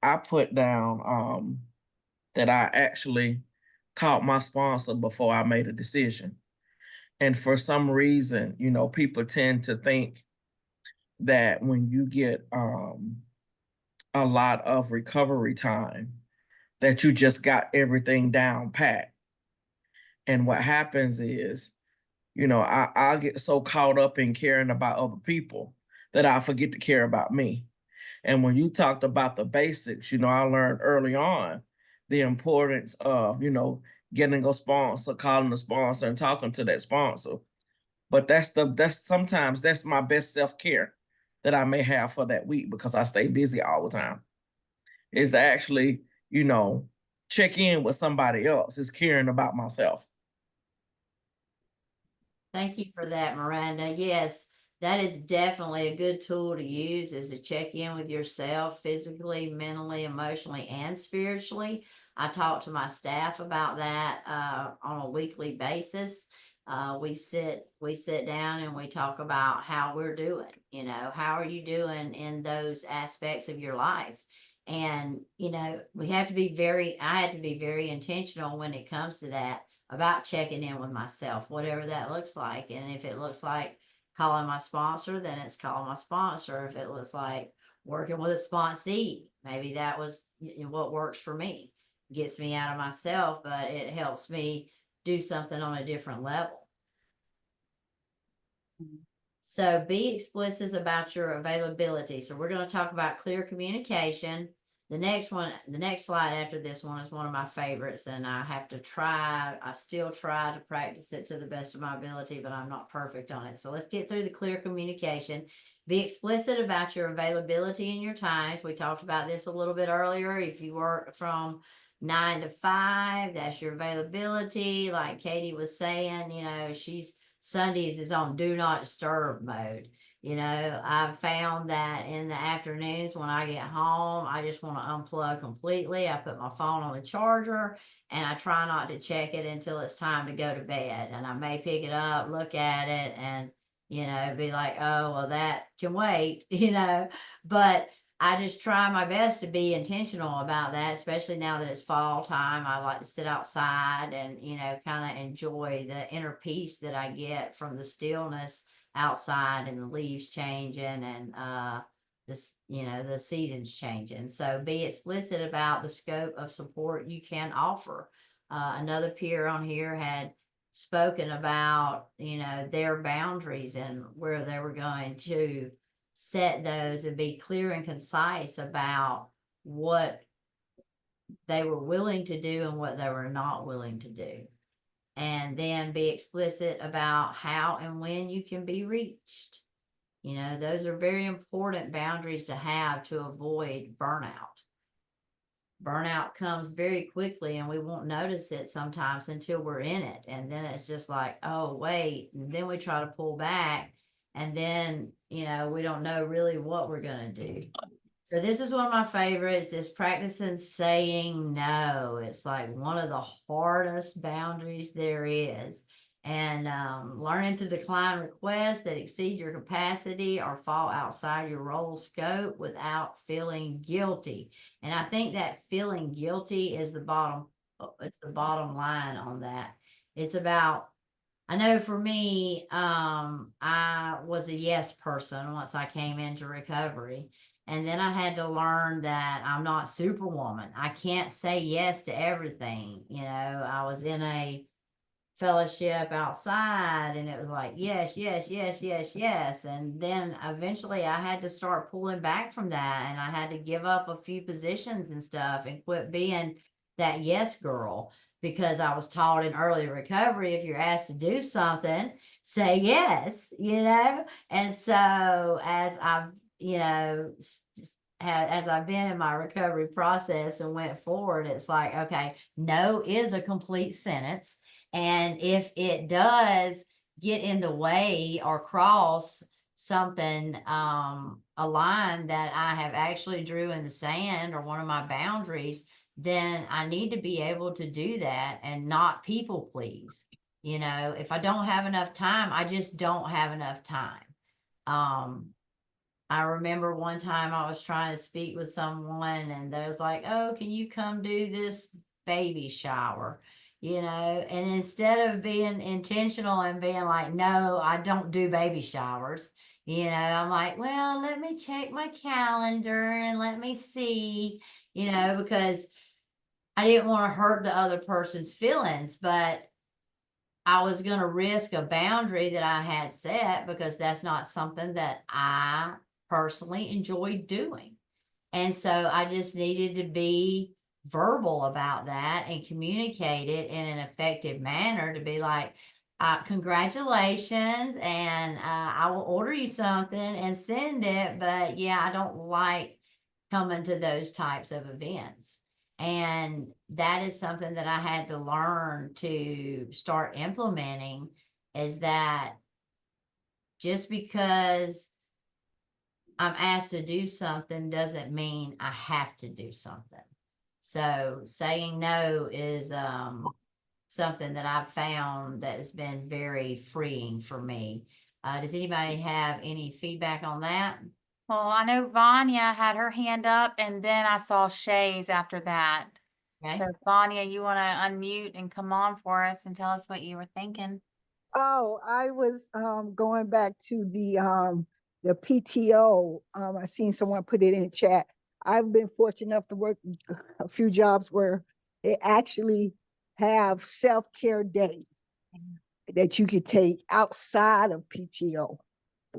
I put down that I actually called my sponsor before I made a decision. And for some reason, people tend to think that when you get a lot of recovery time, that you just got everything down pat. And what happens is, I'll get so caught up in caring about other people that I forget to care about me. And when you talked about the basics, I learned early on the importance of, getting a sponsor, calling the sponsor and talking to that sponsor. But sometimes that's my best self-care that I may have for that week, because I stay busy all the time, is to actually, check in with somebody else, is caring about myself. Thank you for that, Miranda. Yes, that is definitely a good tool to use, is to check in with yourself physically, mentally, emotionally, and spiritually. I talk to my staff about that on a weekly basis. We sit down and we talk about how we're doing. You know, how are you doing in those aspects of your life? And, you know, I had to be very intentional when it comes to that, about checking in with myself, whatever that looks like. And if it looks like calling my sponsor, then it's calling my sponsor. If it looks like working with a sponsee, maybe that was what works for me. Gets me out of myself, but it helps me do something on a different level. So be explicit about your availability. So we're going to talk about clear communication. The next slide after this one is one of my favorites, and I still try to practice it to the best of my ability, but I'm not perfect on it. So let's get through the clear communication. Be explicit about your availability and your times. We talked about this a little bit earlier. If you work from 9 to 5, that's your availability. Like Katie was saying, you know, Sundays is on do not disturb mode. You know, I've found that in the afternoons when I get home, I just want to unplug completely. I put my phone on the charger and I try not to check it until it's time to go to bed. And I may pick it up, look at it, and, you know, be like, oh, well, that can wait, you know, but I just try my best to be intentional about that, especially now that it's fall time. I like to sit outside and, you know, kind of enjoy the inner peace that I get from the stillness outside and the leaves changing and the seasons changing. So be explicit about the scope of support you can offer. Another peer on here had spoken about, you know, their boundaries and where they were going to set those and be clear and concise about what they were willing to do and what they were not willing to do. And then be explicit about how and when you can be reached. You know, those are very important boundaries to have to avoid burnout. Burnout comes very quickly and we won't notice it sometimes until we're in it. And then it's just like, oh, wait. And then we try to pull back. And then, you know, we don't know really what we're going to do. So this is one of my favorites, is practicing saying no. It's like one of the hardest boundaries there is. And learning to decline requests that exceed your capacity or fall outside your role scope without feeling guilty. And I think that feeling guilty is the bottom line on that. It's about, I know for me, I was a yes person once I came into recovery. And then I had to learn that I'm not Superwoman. I can't say yes to everything. You know, I was in a fellowship outside and it was like, yes, yes, yes, yes, yes. And then eventually I had to start pulling back from that. And I had to give up a few positions and stuff and quit being that yes girl. Because I was taught in early recovery, if you're asked to do something, say yes, you know? And so as I've, you know, as I've been in my recovery process and went forward, it's like, okay, no is a complete sentence. And if it does get in the way or cross something, a line that I have actually drew in the sand or one of my boundaries, then I need to be able to do that and not people please. You know, if I don't have enough time, I just don't have enough time. I remember one time I was trying to speak with someone and they was like, oh, can you come do this baby shower? You know, and instead of being intentional and being like, no, I don't do baby showers. You know, I'm like, well, let me check my calendar and let me see, you know, because I didn't want to hurt the other person's feelings, but I was going to risk a boundary that I had set because that's not something that I personally enjoyed doing. And so I just needed to be verbal about that and communicate it in an effective manner to be like, congratulations, and I will order you something and send it. But yeah, I don't like coming to those types of events. And that is something that I had to learn to start implementing, is that just because I'm asked to do something doesn't mean I have to do something. So saying no is something that I've found that has been very freeing for me. Does anybody have any feedback on that? Well, I know Vanya had her hand up, and then I saw Shay's after that. Okay. So Vanya, you want to unmute and come on for us and tell us what you were thinking? Oh, I was going back to the PTO. I seen someone put it in the chat. I've been fortunate enough to work a few jobs where they actually have self-care days that you could take outside of PTO.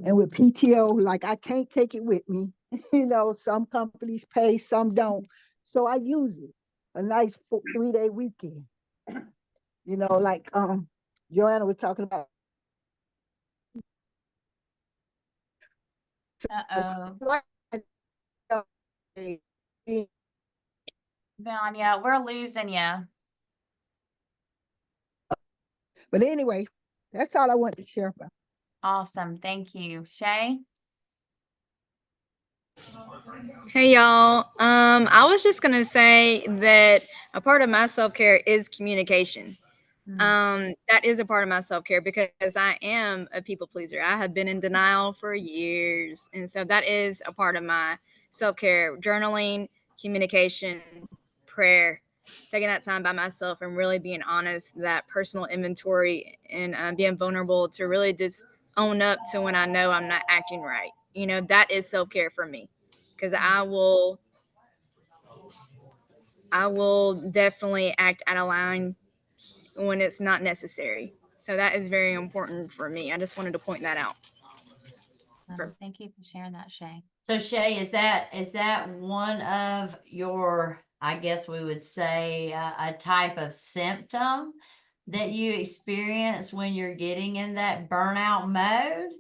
And with PTO, like I can't take it with me. You know, some companies pay, some don't. So I use it. A nice 3-day weekend. You know, like Joanna was talking about. Uh-oh. But Vanya, we're losing you. anyway, that's all I wanted to share about. Awesome. Thank you. Shay? Hey y'all. I was just gonna say that a part of my self-care is communication. That is a part of my self-care because I am a people pleaser. I have been in denial for years. And so that is a part of my self-care. Journaling, communication, prayer, taking that time by myself and really being honest, that personal inventory and being vulnerable to really just own up to when I know I'm not acting right. You know, that is self-care for me. Because I will definitely act out of line when it's not necessary. So that is very important for me. I just wanted to point that out. Thank you for sharing that, Shay. So Shay, is that one of your, I guess we would say, a type of symptom that you experience when you're getting in that burnout mode?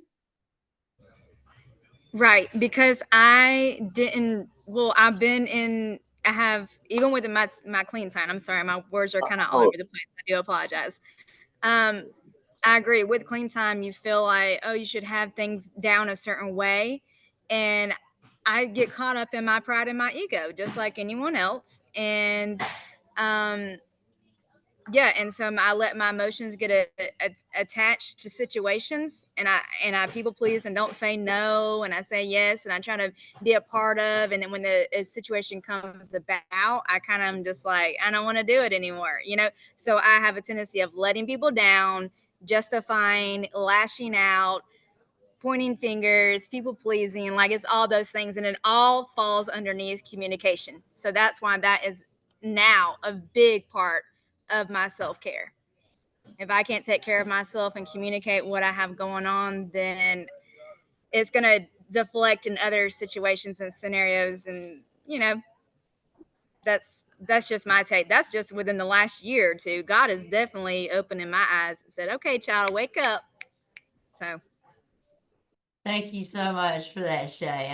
Right, because I have, even with my clean time, I'm sorry, my words are kind of all over the place. I do apologize. I agree. With clean time, you feel like, oh, you should have things down a certain way. And I get caught up in my pride and my ego, just like anyone else. And yeah, and so I let my emotions get attached to situations, and I people please and don't say no, and I say yes, and I try to be a part of. And then when the situation comes about, I kind of am just like, I don't want to do it anymore, you know. So I have a tendency of letting people down, justifying, lashing out, pointing fingers, people pleasing, like it's all those things, and it all falls underneath communication. So that's why that is now a big part of my self-care. If I can't take care of myself and communicate what I have going on, then it's going to deflect in other situations and scenarios. And, you know, that's just my take. That's just within the last year or two. God is definitely opening my eyes and said, okay, child, wake up. So Thank you so much for that, Shay.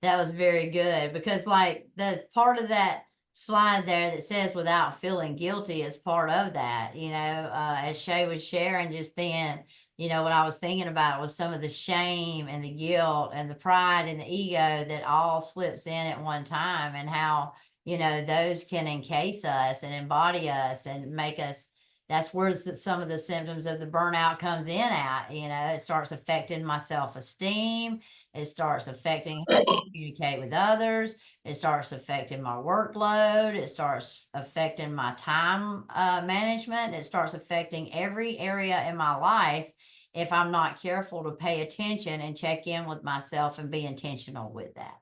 That was very good, because like the part of that slide there that says without feeling guilty is part of that, you know, as Shay was sharing just then, you know, what I was thinking about was some of the shame and the guilt and the pride and the ego that all slips in at one time, and how, you know, those can encase us and embody us and make us. That's where some of the symptoms of the burnout comes in at. You know, it starts affecting my self-esteem. It starts affecting how I communicate with others. It starts affecting my workload. It starts affecting my time management. It starts affecting every area in my life if I'm not careful to pay attention and check in with myself and be intentional with that.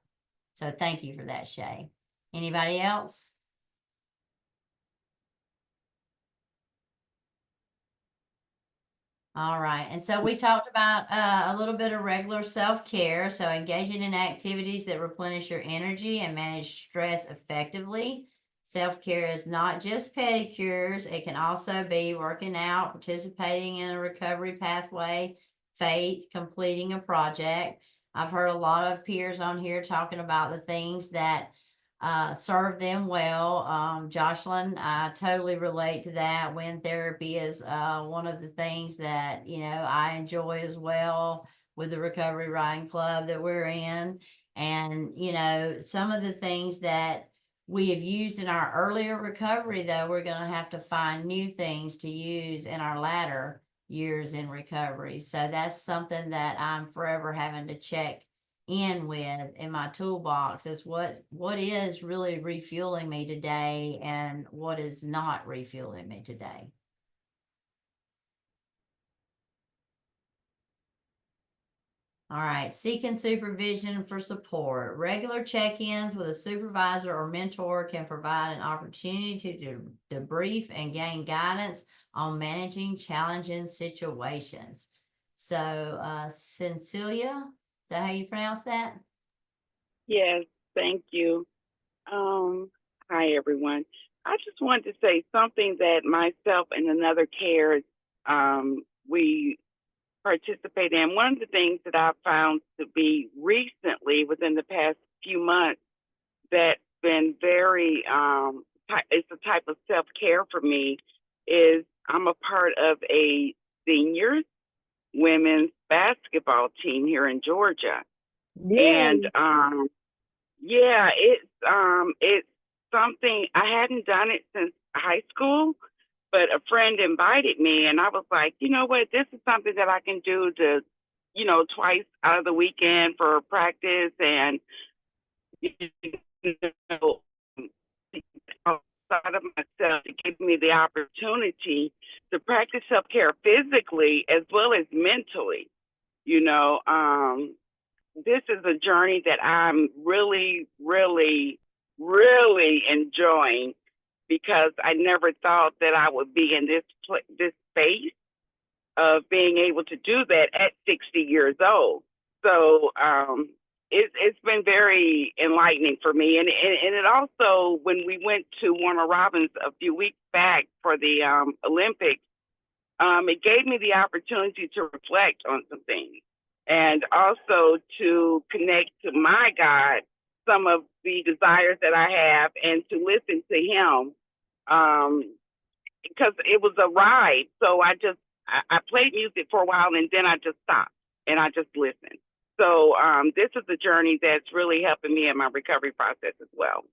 So thank you for that, Shay. Anybody else? All right. And so we talked about a little bit of regular self-care. So engaging in activities that replenish your energy and manage stress effectively. Self-care is not just pedicures. It can also be working out, participating in a recovery pathway, faith, completing a project. I've heard a lot of peers on here talking about the things that serve them well. Jocelyn, I totally relate to that. Wind therapy is one of the things that, you know, I enjoy as well with the Recovery Riding Club that we're in. And, you know, some of the things that we have used in our earlier recovery, though, we're going to have to find new things to use in our latter years in recovery. So that's something that I'm forever having to check in with in my toolbox, is what is really refueling me today and what is not refueling me today. All right, seeking supervision for support. Regular check-ins with a supervisor or mentor can provide an opportunity to debrief and gain guidance on managing challenging situations. So, Cecilia, is that how you pronounce that? Yes, thank you. Hi everyone. I just wanted to say something that myself and another CARES we participate in. One of the things that I've found to be recently within the past few months that's been very it's a type of self-care for me is I'm a part of a seniors women's basketball team here in Georgia. And yeah, it's something I hadn't done it since high school, but a friend invited me and I was like, you know what, this is something that I can do to, you know, twice out of the weekend for practice and, you know, outside of myself to give me the opportunity to practice self-care physically as well as mentally. You know, this is a journey that I'm really, really, really enjoying because I never thought that I would be in this space of being able to do that at 60 years old. So it's been very enlightening for me. And it also, when we went to Warner Robins a few weeks back for the Olympics, it gave me the opportunity to reflect on some things and also to connect to my God some of the desires that I have and to listen to him because it was a ride. So I played music for a while and then I just stopped and I just listened. So this is a journey that's really helping me in my recovery process as well.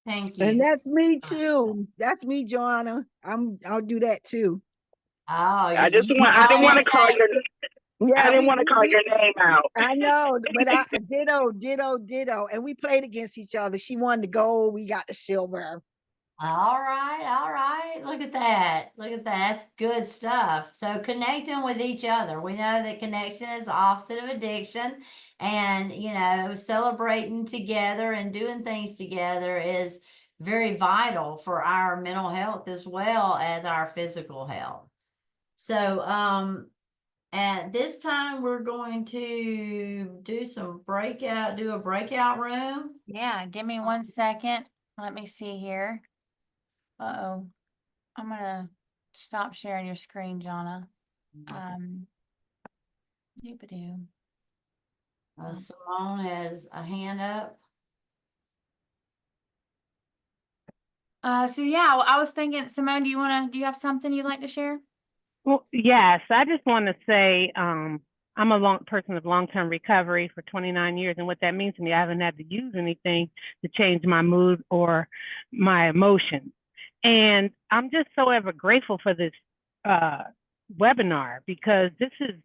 Thank you. And that's me too. That's me, Joanna. I'll do that too. Oh, I didn't want to call your Yeah, I didn't want to call your name out. I know, but I ditto. And we played against each other. She won the gold, we got the silver. All right. Look at that. That's good stuff. So connecting with each other. We know that connection is the opposite of addiction. And, you know, celebrating together and doing things together is very vital for our mental health as well as our physical health. So, at this time, we're going to do a breakout room. Yeah, give me 1 second. Let me see here. Uh-oh. I'm gonna stop sharing your screen, Jonna. Doop-a-doo. Simone has a hand up. So yeah, I was thinking, Simone, do you have something you'd like to share? Well, yes, I just want to say I'm a person of long-term recovery for 29 years, and what that means to me, I haven't had to use anything to change my mood or my emotions. And I'm just so ever grateful for this webinar because this is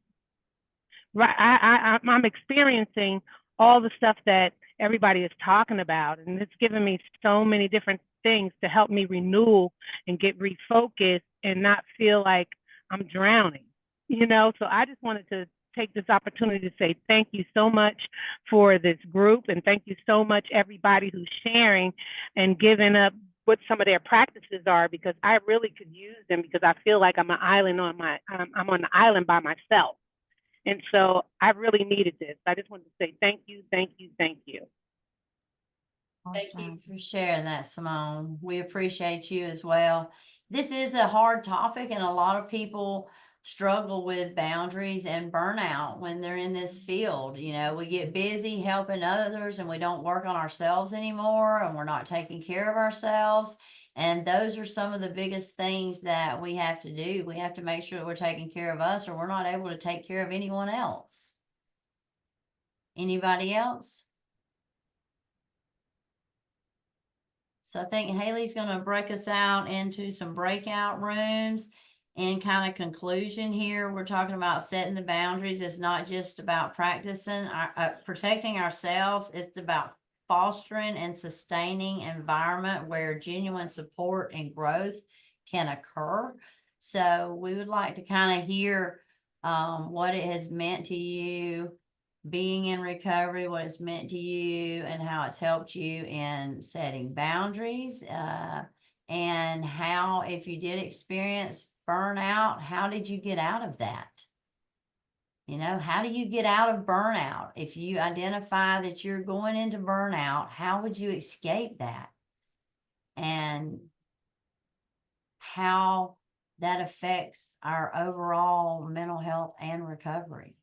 right. I'm experiencing all the stuff that everybody is talking about, and it's given me so many different things to help me renew and get refocused and not feel like I'm drowning, you know? So I just wanted to take this opportunity to say thank you so much for this group, and thank you so much everybody who's sharing and giving up what some of their practices are, because I really could use them because I feel like I'm I'm on the island by myself. And so I really needed this. I just wanted to say thank you. Thank you for sharing that, Simone. We appreciate you as well. This is a hard topic, and a lot of people struggle with boundaries and burnout when they're in this field. You know, we get busy helping others and we don't work on ourselves anymore, and we're not taking care of ourselves. And those are some of the biggest things that we have to do. We have to make sure that we're taking care of us, or we're not able to take care of anyone else. Anybody else? So I think Haley's going to break us out into some breakout rooms. In kind of conclusion here, we're talking about setting the boundaries. It's not just about practicing, protecting ourselves. It's about fostering and sustaining environment where genuine support and growth can occur. So we would like to kind of hear what it has meant to you being in recovery, what it's meant to you, and how it's helped you in setting boundaries, and how, if you did experience burnout, how did you get out of that? You know, how do you get out of burnout? If you identify that you're going into burnout, how would you escape that? And how that affects our overall mental health and recovery.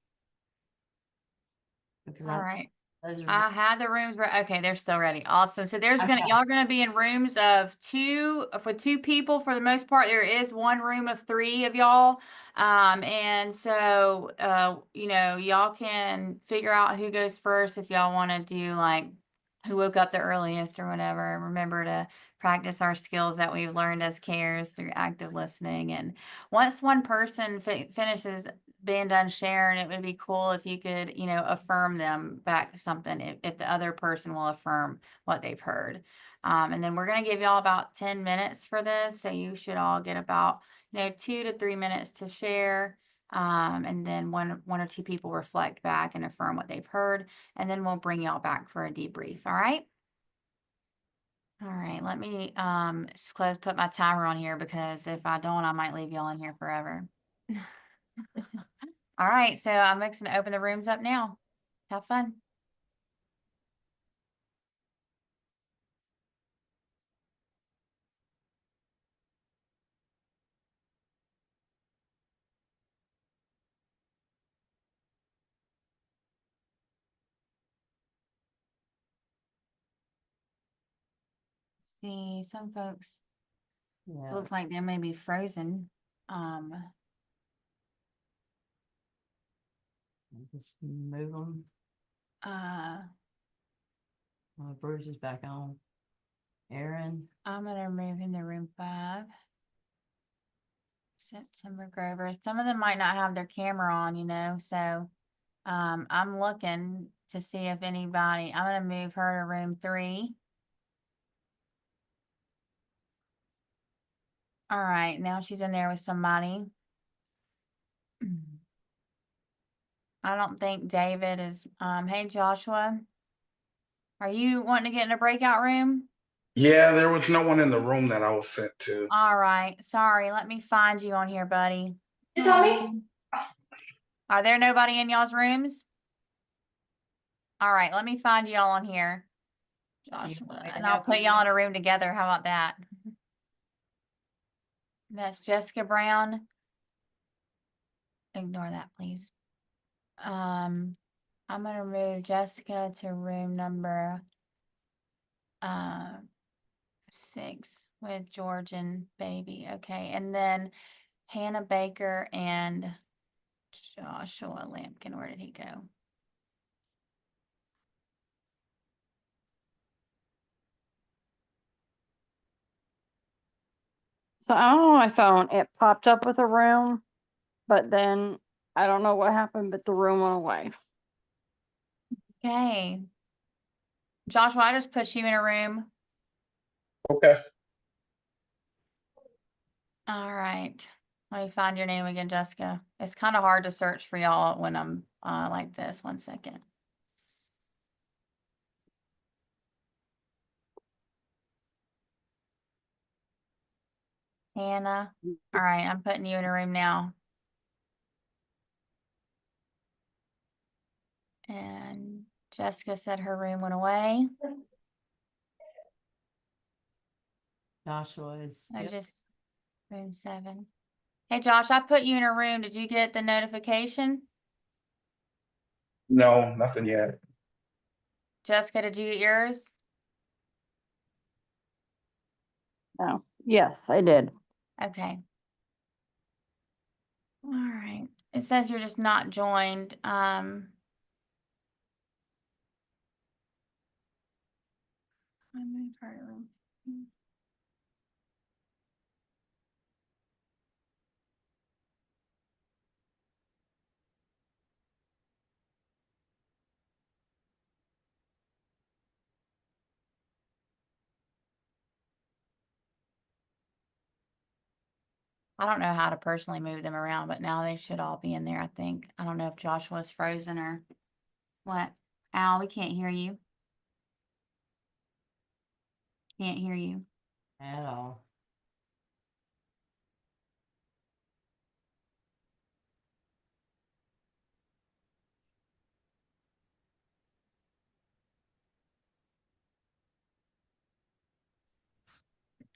Because All right. those are I had the rooms okay, they're still ready. Awesome. So there's Okay. y'all are gonna be in rooms of for 2 people for the most part. There is one room of 3 of y'all. And so you know, y'all can figure out who goes first if y'all want to do like who woke up the earliest or whatever. And remember to practice our skills that we've learned as cares through active listening. And once one person finishes being done sharing, it would be cool if you could, you know, affirm them back something if the other person will affirm what they've heard. And then we're going to give y'all about 10 minutes for this. So you should all get about, you know, 2 to 3 minutes to share. And then one or 2 people reflect back and affirm what they've heard. And then we'll bring y'all back for a debrief. All right. All right. Let me just put my timer on here, because if I don't, I might leave y'all in here forever. All right, so I'm going to open the rooms up now. Have fun. See, some folks looks like they may be frozen. Just move them. Bruce is back on. Aaron. I'm gonna move him to room 5. September Grover. Some of them might not have their camera on, you know, so I'm looking to see if anybody. I'm gonna move her to room 3. All right, now she's in there with somebody. I don't think David is. Hey Joshua, are you wanting to get in a breakout room? Yeah, there was no one in the room that I was sent to. All right, sorry. Let me find you on here, buddy. Are there nobody in y'all's rooms? All right, let me find y'all on here, Joshua, and I'll put y'all in a room together. How about that? That's Jessica Brown. Ignore that, please. I'm gonna move Jessica to room number 6 with George and baby. Okay, and then Hannah Baker and Joshua Lampkin. Where did he go? So I'm on my phone. It popped up with a room, but then I don't know what happened, but the room went away. Okay. Joshua, I just put you in a room. Okay. All right. Let me find your name again, Jessica. It's kind of hard to search for y'all when I'm like this. 1 second. Hannah. All right, I'm putting you in a room now. And Jessica said her room went away. Joshua is I still. just room 7. Hey, Josh, I put you in a room. Did you get the notification? No, nothing yet. Jessica, did you get yours? Oh, yes, I did. Okay. All right. It says you're just not joined. I'm in part of room. I don't know how to personally move them around, but now they should all be in there, I think. I don't know if Joshua's frozen or what. Al, we can't hear you. Can't hear you. At all.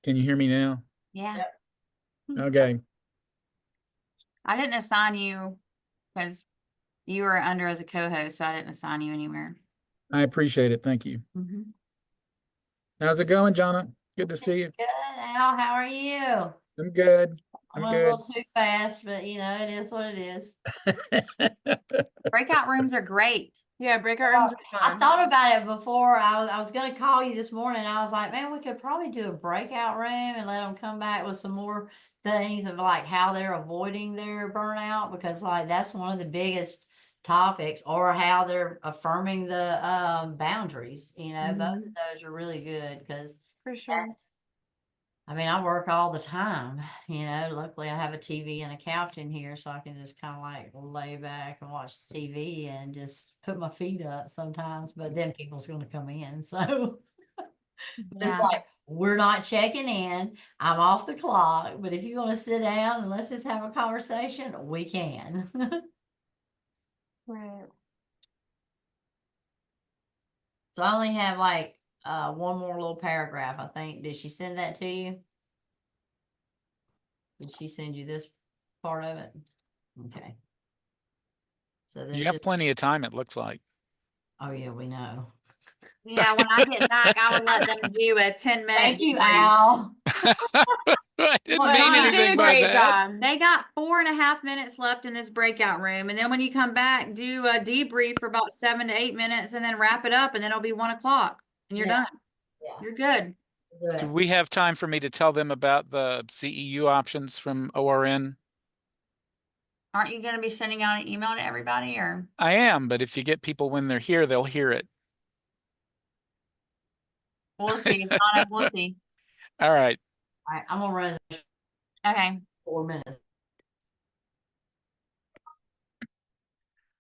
Can you hear me now? Yeah. Okay. I didn't assign you because you were under as a co-host, so I didn't assign you anywhere. I appreciate it. Thank you. Mm-hmm. How's it going, Jonna? Good to see you. Good, Al. How are you? I'm good. I I'm went a little good. too fast, but you know, it is what it is. Breakout rooms are great. Yeah, breakout rooms are I fun. thought about it before. I was gonna call you this morning. I was like, man, we could probably do a breakout room and let them come back with some more things of like how they're avoiding their burnout, because like that's one of the biggest topics, or how they're affirming the boundaries. You know, both of those are really good because For sure. I mean, I work all the time, you know, luckily I have a TV and a couch in here, so I can just kind of like lay back and watch TV and just put my feet up sometimes, but then people's going to come in. So it's Yeah. like, we're not checking in. I'm off the clock, but if you want to sit down and let's just have a conversation, we can. Right. So I only have like one more little paragraph, I think. Did she send that to you? Did she send you this part of it? Okay. So You there's have just, plenty of time, it looks like. oh yeah, we know. Yeah, when I get back, I would let them do a 10-minute. Thank you, Al. I didn't Well, mean Donna, anything by that. They got 4.5 minutes left in this breakout room. And then when you come back, do a debrief for about 7 to 8 minutes and then wrap it up. And then it'll be 1 o'clock and you're done. Yeah. You're good. Do Good. we have time for me to tell them about the CEU options from ORN? Aren't you going to be sending out an email to everybody or? I am, but if you get people when they're here, they'll hear it. We'll see. Donna, we'll see. All right. All right, I'm gonna run Okay. 4 minutes.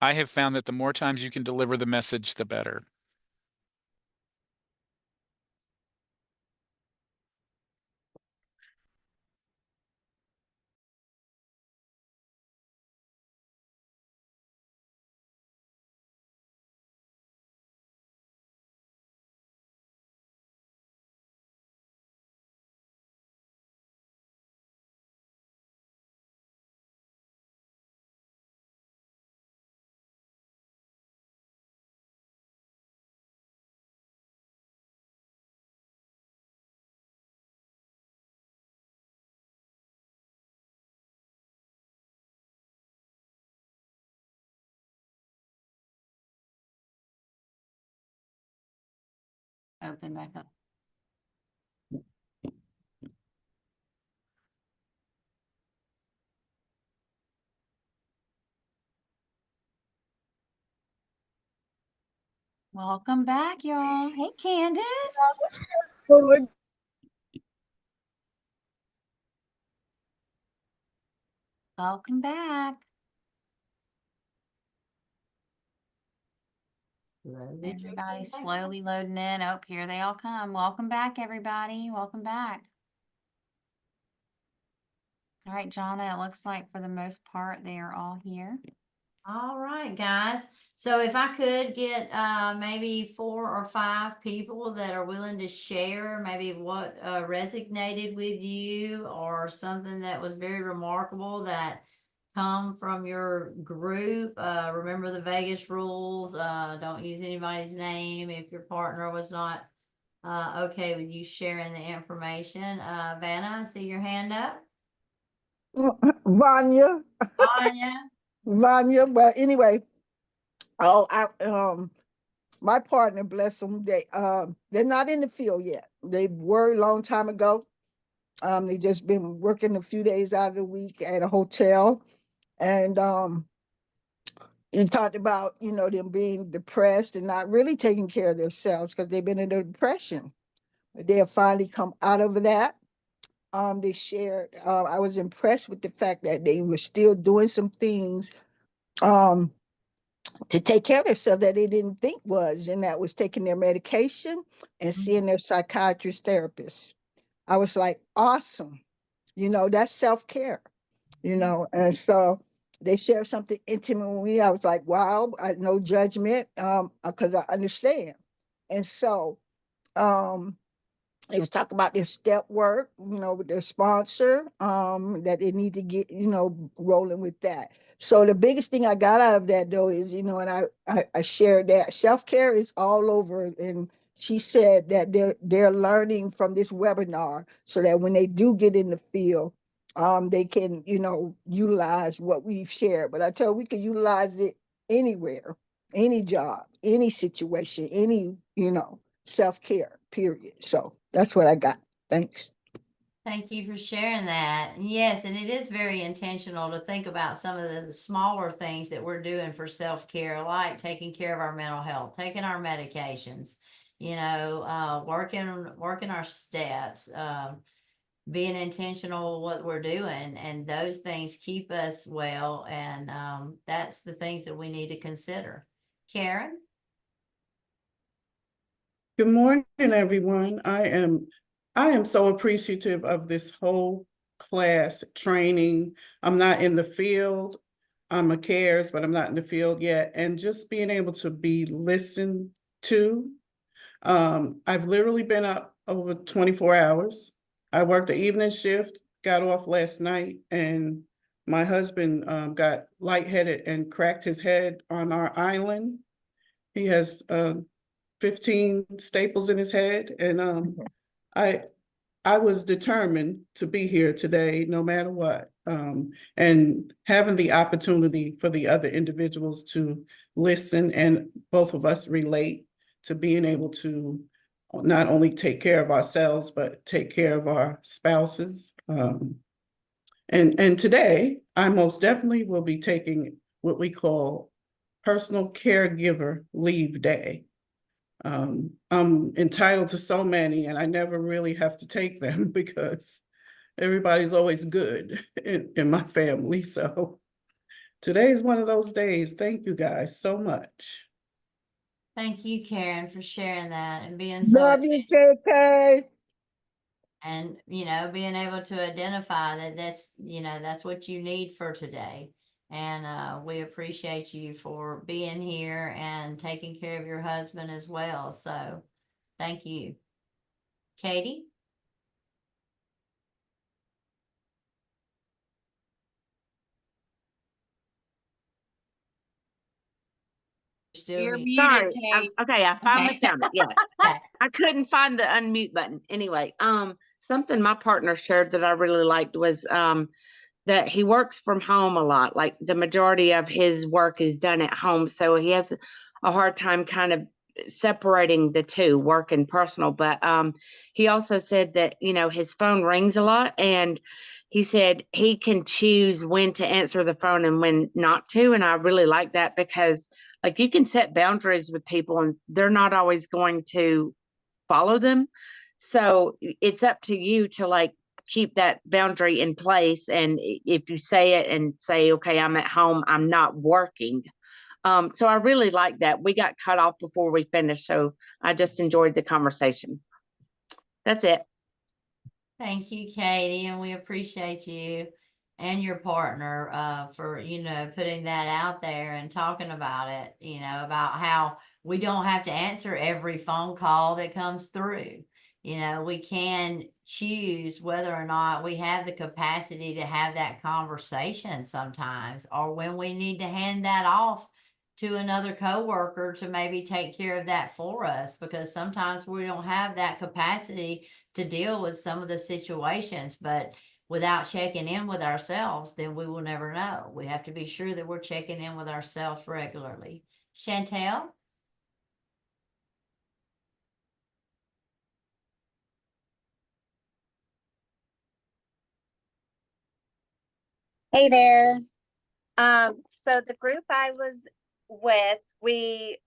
I have found that the more times you can deliver the message, the better. Open back up. Welcome back, y'all. Hey, Candace. Welcome back. Everybody slowly loading in. Oh, here they all come. Welcome back, everybody. Welcome back. All right, Jonna, it looks like for the most part, they are all here. All right, guys. So if I could get maybe 4 or 5 people that are willing to share maybe what resonated with you or something that was very remarkable that come from your group. Remember the Vegas rules. Don't use anybody's name if your partner was not okay with you sharing the information. Vanna, I see your hand up. Vanya. Vanya. Vanya, but anyway, my partner, bless them, they're not in the field yet. They were a long time ago. They just been working a few days out of the week at a hotel, and you talked about, them being depressed and not really taking care of themselves because they've been in a depression. They have finally come out of that. They shared. I was impressed with the fact that they were still doing some things to take care of themselves that they didn't think was, and that was taking their medication and seeing their psychiatrist therapist. I was like, awesome. That's self-care, and so they shared something intimate with me. I was like, wow, no judgment, because I understand. And so they was talking about their step work, with their sponsor, that they need to get, rolling with that. So the biggest thing I got out of that though is, and I shared that self-care is all over. And she said that they're learning from this webinar so that when they do get in the field, they can, utilize what we've shared. But I tell you, we can utilize it anywhere, any job, any situation, any, self-care, period. So that's what I got. Thanks. Thank you for sharing that. Yes, and it is very intentional to think about some of the smaller things that we're doing for self-care, like taking care of our mental health, taking our medications, working our steps, being intentional what we're doing, and those things keep us well. And that's the things that we need to consider. Karen? Good morning, everyone. I am so appreciative of this whole class training. I'm not in the field. I'm a cares, but I'm not in the field yet. And just being able to be listened to. I've literally been up over 24 hours. I worked the evening shift, got off last night, and my husband got lightheaded and cracked his head on our island. He has 15 staples in his head, and I was determined to be here today no matter what, and having the opportunity for the other individuals to listen and both of us relate to being able to not only take care of ourselves but take care of our spouses. And today I most definitely will be taking what we call personal caregiver leave day. I'm entitled to so many, and I never really have to take them because everybody's always good in my family. So today is one of those days. Thank you guys so much. Thank you, Karen, for sharing that and being so Love you, KK. and being able to identify that that's what you need for today. And we appreciate you for being here and taking care of your husband as well. So thank you. Katie? You're muted, Sorry. Kate. Okay, I finally found it. Yes. Okay. I couldn't find the unmute button. Anyway, something my partner shared that I really liked was that he works from home a lot. Like the majority of his work is done at home. So he has a hard time kind of separating the two, work and personal. But he also said that, his phone rings a lot, and he said he can choose when to answer the phone and when not to. And I really like that because like you can set boundaries with people and they're not always going to follow them. So it's up to you to like keep that boundary in place. And if you say it and say, okay, I'm at home, I'm not working. So I really like that. We got cut off before we finished. So I just enjoyed the conversation. That's it. Thank you, Katie, and we appreciate you. and your partner, for, putting that out there and talking about it, about how we don't have to answer every phone call that comes through. We can choose whether or not we have the capacity to have that conversation sometimes, or when we need to hand that off to another coworker to maybe take care of that for us, because sometimes we don't have that capacity to deal with some of the situations. But without checking in with ourselves, then we will never know. We have to be sure that we're checking in with ourselves regularly. Chantel? Hey there. So the group I was with, we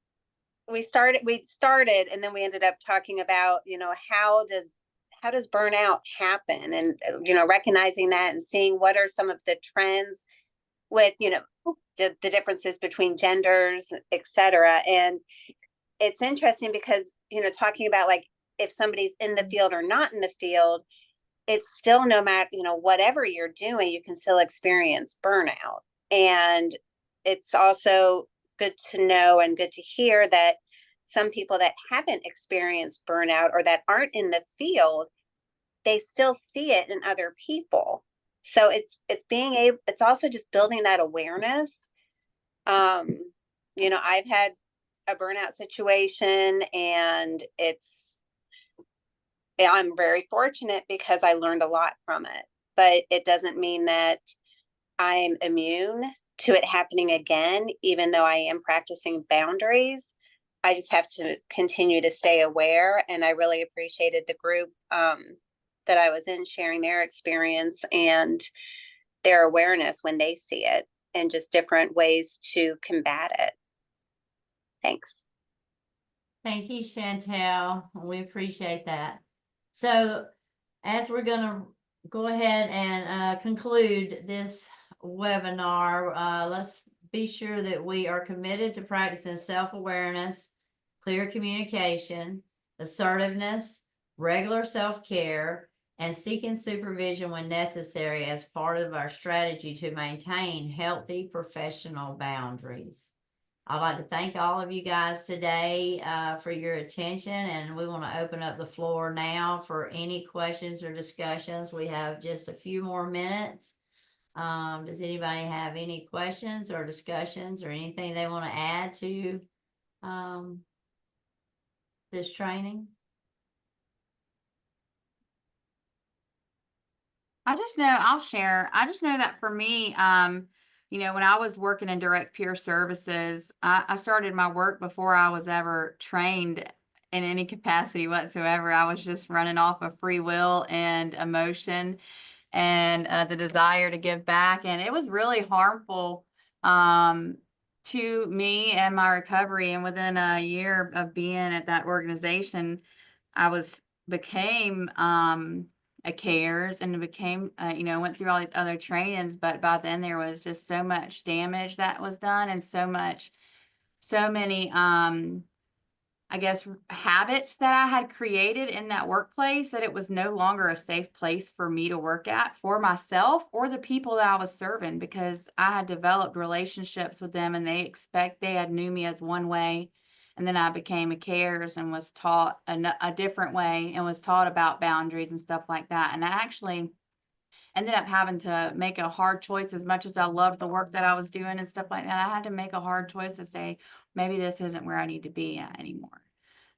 started and then we ended up talking about, how does burnout happen, and recognizing that and seeing what are some of the trends with, the differences between genders, etc. And it's interesting because, talking about like if somebody's in the field or not in the field, it's still, no matter, whatever you're doing, you can still experience burnout. And it's also good to know and good to hear that some people that haven't experienced burnout or that aren't in the field, they still see it in other people. So it's also just building that awareness. I've had a burnout situation, and I'm very fortunate because I learned a lot from it, but it doesn't mean that I'm immune to it happening again, even though I am practicing boundaries. I just have to continue to stay aware. And I really appreciated the group that I was in sharing their experience and their awareness when they see it, and just different ways to combat it. Thanks. Thank you, Chantel. We appreciate that. So as we're going to go ahead and conclude this webinar, let's be sure that we are committed to practicing self-awareness, clear communication, assertiveness, regular self-care, and seeking supervision when necessary as part of our strategy to maintain healthy professional boundaries. I'd like to thank all of you guys today for your attention, and we want to open up the floor now for any questions or discussions. We have just a few more minutes. Does anybody have any questions or discussions or anything they want to add to this training? I'll share. I just know that for me, when I was working in direct peer services, I started my work before I was ever trained in any capacity whatsoever. I was just running off of free will and emotion and the desire to give back. And it was really harmful to me and my recovery. And within a year of being at that organization, I became a CARES and became, went through all these other trainings, but by then there was just so much damage that was done, and so many, I guess, habits that I had created in that workplace, that it was no longer a safe place for me to work at for myself or the people that I was serving, because I had developed relationships with them and they had knew me as one way. And then I became a CARES and was taught a different way, and was taught about boundaries and stuff like that. And I actually ended up having to make a hard choice. As much as I loved the work that I was doing and stuff like that, I had to make a hard choice to say, maybe this isn't where I need to be at anymore.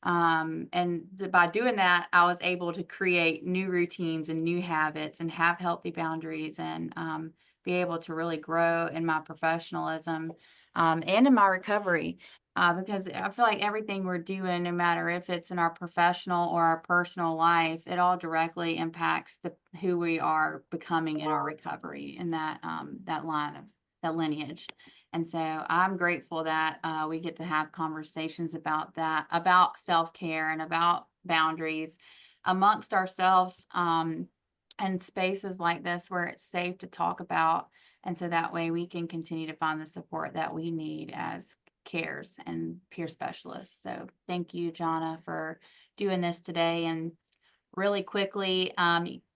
And by doing that, I was able to create new routines and new habits and have healthy boundaries, and be able to really grow in my professionalism and in my recovery. Because I feel like everything we're doing, no matter if it's in our professional or our personal life, it all directly impacts who we are becoming in our recovery, in that lineage. And so I'm grateful that we get to have conversations about that, about self-care and about boundaries amongst ourselves, and spaces like this where it's safe to talk about. And so that way we can continue to find the support that we need as CARES and peer specialists. So thank you, Jonna, for doing this today. And really quickly,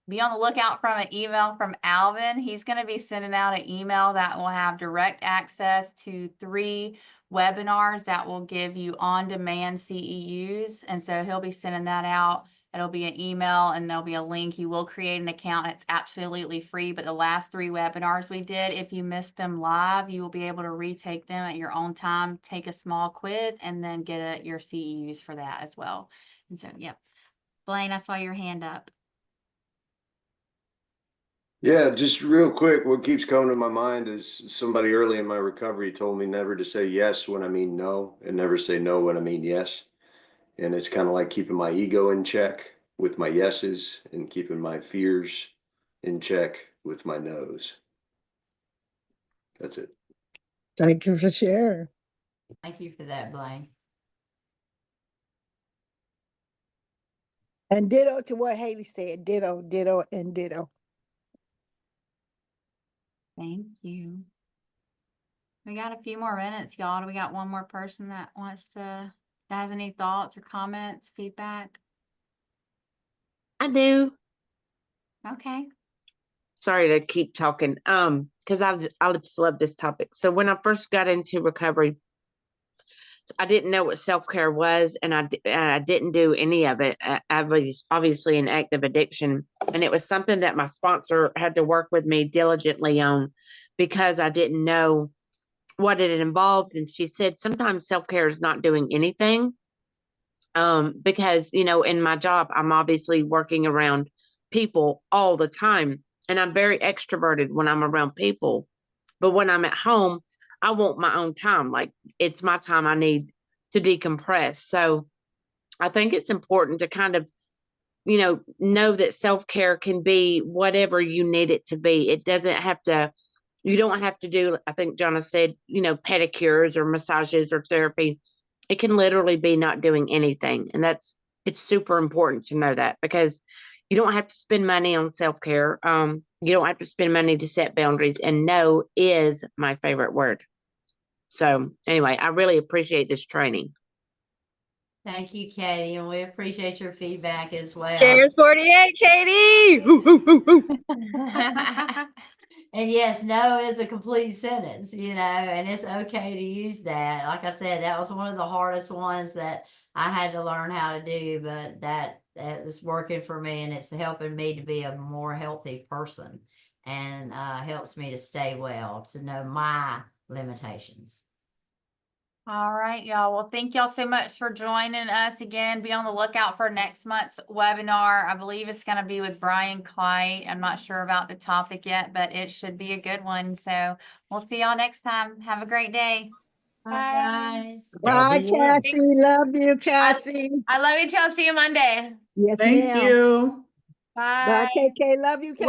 be on the lookout from an email from Alvin. He's going to be sending out an email that will have direct access to 3 webinars that will give you on-demand CEUs. And so he'll be sending that out. It'll be an email and there'll be a link. You will create an account. It's absolutely free, but the last 3 webinars we did, if you missed them live, you will be able to retake them at your own time, take a small quiz, and then get your CEUs for that as well. And so, yep. Blaine, I saw your hand up. Yeah, just real quick, what keeps coming to my mind is somebody early in my recovery told me never to say yes when I mean no, and never say no when I mean yes. And it's kind of like keeping my ego in check with my yeses and keeping my fears in check with my no's. That's it. Thank you for sharing. Thank you for that, Blaine. And ditto to what Haley said. Ditto, ditto, and ditto. Thank you. We got a few more minutes, y'all. Do we got one more person that has any thoughts or comments, feedback? I do. Okay. Sorry to keep talking. Because I just love this topic. So when I first got into recovery, I didn't know what self-care was, and I didn't do any of it. I was obviously in active addiction, and it was something that my sponsor had to work with me diligently on because I didn't know what it involved. And she said, sometimes self-care is not doing anything. Because, in my job, I'm obviously working around people all the time, and I'm very extroverted when I'm around people. But when I'm at home, I want my own time. Like, it's my time I need to decompress. So I think it's important to kind of, know that self-care can be whatever you need it to be. It doesn't have to, you don't have to do, I think Jonna said, pedicures or massages or therapy. It can literally be not doing anything. And it's super important to know that, because you don't have to spend money on self-care. You don't have to spend money to set boundaries, and no is my favorite word. So anyway, I really appreciate this training. Thank you, Katie, and we appreciate your feedback as well. Cheers 48, Katie. Hoo, hoo, hoo, hoo. And yes, no is a complete sentence, and it's okay to use that. Like I said, that was one of the hardest ones that I had to learn how to do, but that is working for me, and it's helping me to be a more healthy person, and helps me to stay well, to know my limitations. All right, y'all. Well, thank y'all so much for joining us again. Be on the lookout for next month's webinar. I believe it's going to be with Brian Kite. I'm not sure about the topic yet, but it should be a good one. So we'll see y'all next time. Have a great day. Bye, guys. Bye, Cassie. Love you, Cassie. I love you, Chelsea. See you Monday. Yes, Thank ma'am. you. Bye. Bye, KK. Love you, KK.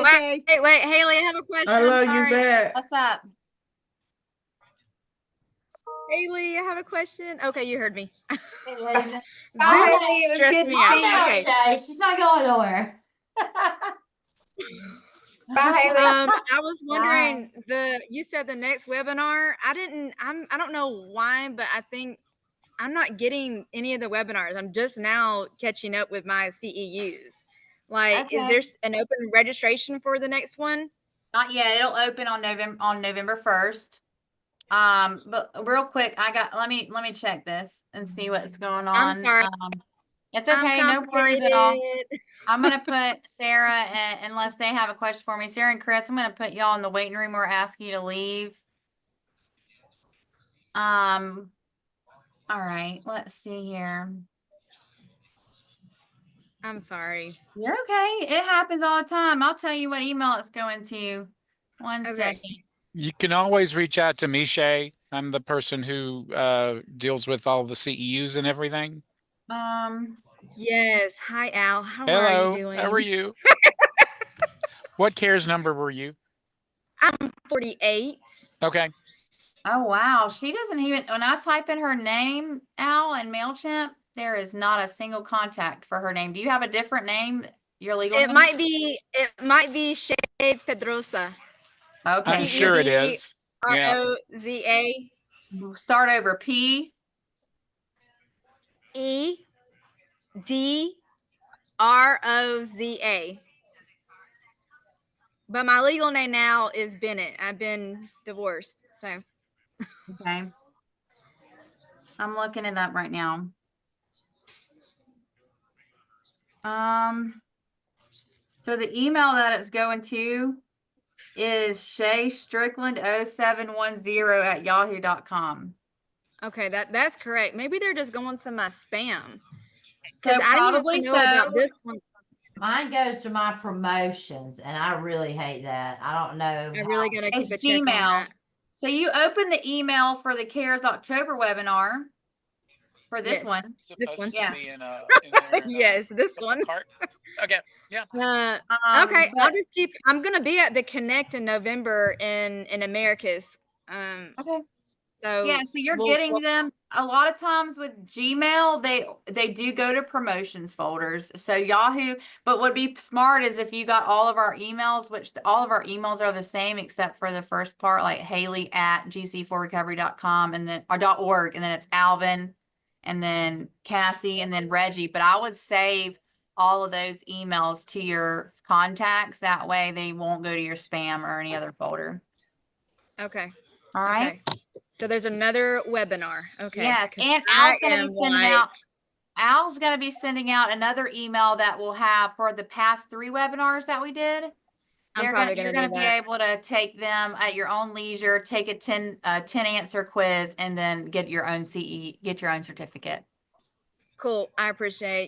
Wait, Haley, I have a question. I I'm love you sorry. back. What's up? Haley, I have a question. Okay, you heard me. Bye, Haley, it was stressed good me to out. see you. Okay. Shay. She's not going nowhere. Bye, Haley. I was wondering, you said the next webinar. I don't know why, but I think I'm not getting any of the webinars. I'm just now catching up with my CEUs. Like, is there an open registration for the next one? Not yet. It'll open on November 1st. But real quick, let me check this and see what's going on. I'm sorry. It's okay. No worries at all. complicated. I'm going to put Sarah, unless they have a question for me, Sarah and Chris, I'm going to put y'all in the waiting room or ask you to leave. All right, let's see here. I'm sorry. You're okay. It happens all the time. I'll tell you what email it's going to. One second. You can always reach out to me, Shay. I'm the person who deals with all the CEUs and everything. Yes. Hi, Al. How are Hello. you doing? How are you? What CARES number were you? I'm 48. Okay. Oh, wow. She doesn't even, when I type in her name, Al, in MailChimp, there is not a single contact for her name. Do you have a different name? Your legal name? It might be Shay Pedrosa. Okay. I'm sure it is. Yeah. Roza. Start over. P. E. D. R. O. Z. A. But my legal name now is Bennett. I've been divorced, so. Okay. I'm looking it up right now. So the email that it's going to is shaystrickland0710@yahoo.com. Okay, that's correct. Maybe they're just going to my spam. Because So I didn't probably even know about so. this one. Mine goes to my promotions, and I really hate that. I don't know. I really gotta keep It's a check on Gmail. that. So you open the email for the CARES October webinar for this Yes, one. this one. Yeah. Yes, this one. Okay. Yeah. Okay, but- I'll just keep. I'm gonna be at the Connect in November in Americas. Okay. So Yeah, so you're getting them a lot of times with Gmail, they do go to promotions folders. So Yahoo, but what'd be smart is if you got all of our emails, which all of our emails are the same except for the first part, like Haley@gc4recovery.com and then or .org, and then it's Alvin and then Cassie and then Reggie. But I would save all of those emails to your contacts. That way they won't go to your spam or any other folder. Okay. All right. Okay. So there's another webinar. Okay. Yes, 'cause and I Al's gonna be am sending like- out. Al's gonna be sending out another email that will have for the past 3 webinars that we did. I'm probably You're gonna gonna do be that. able to take them at your own leisure, take a 10 answer quiz, and then get your own certificate. Cool. I appreciate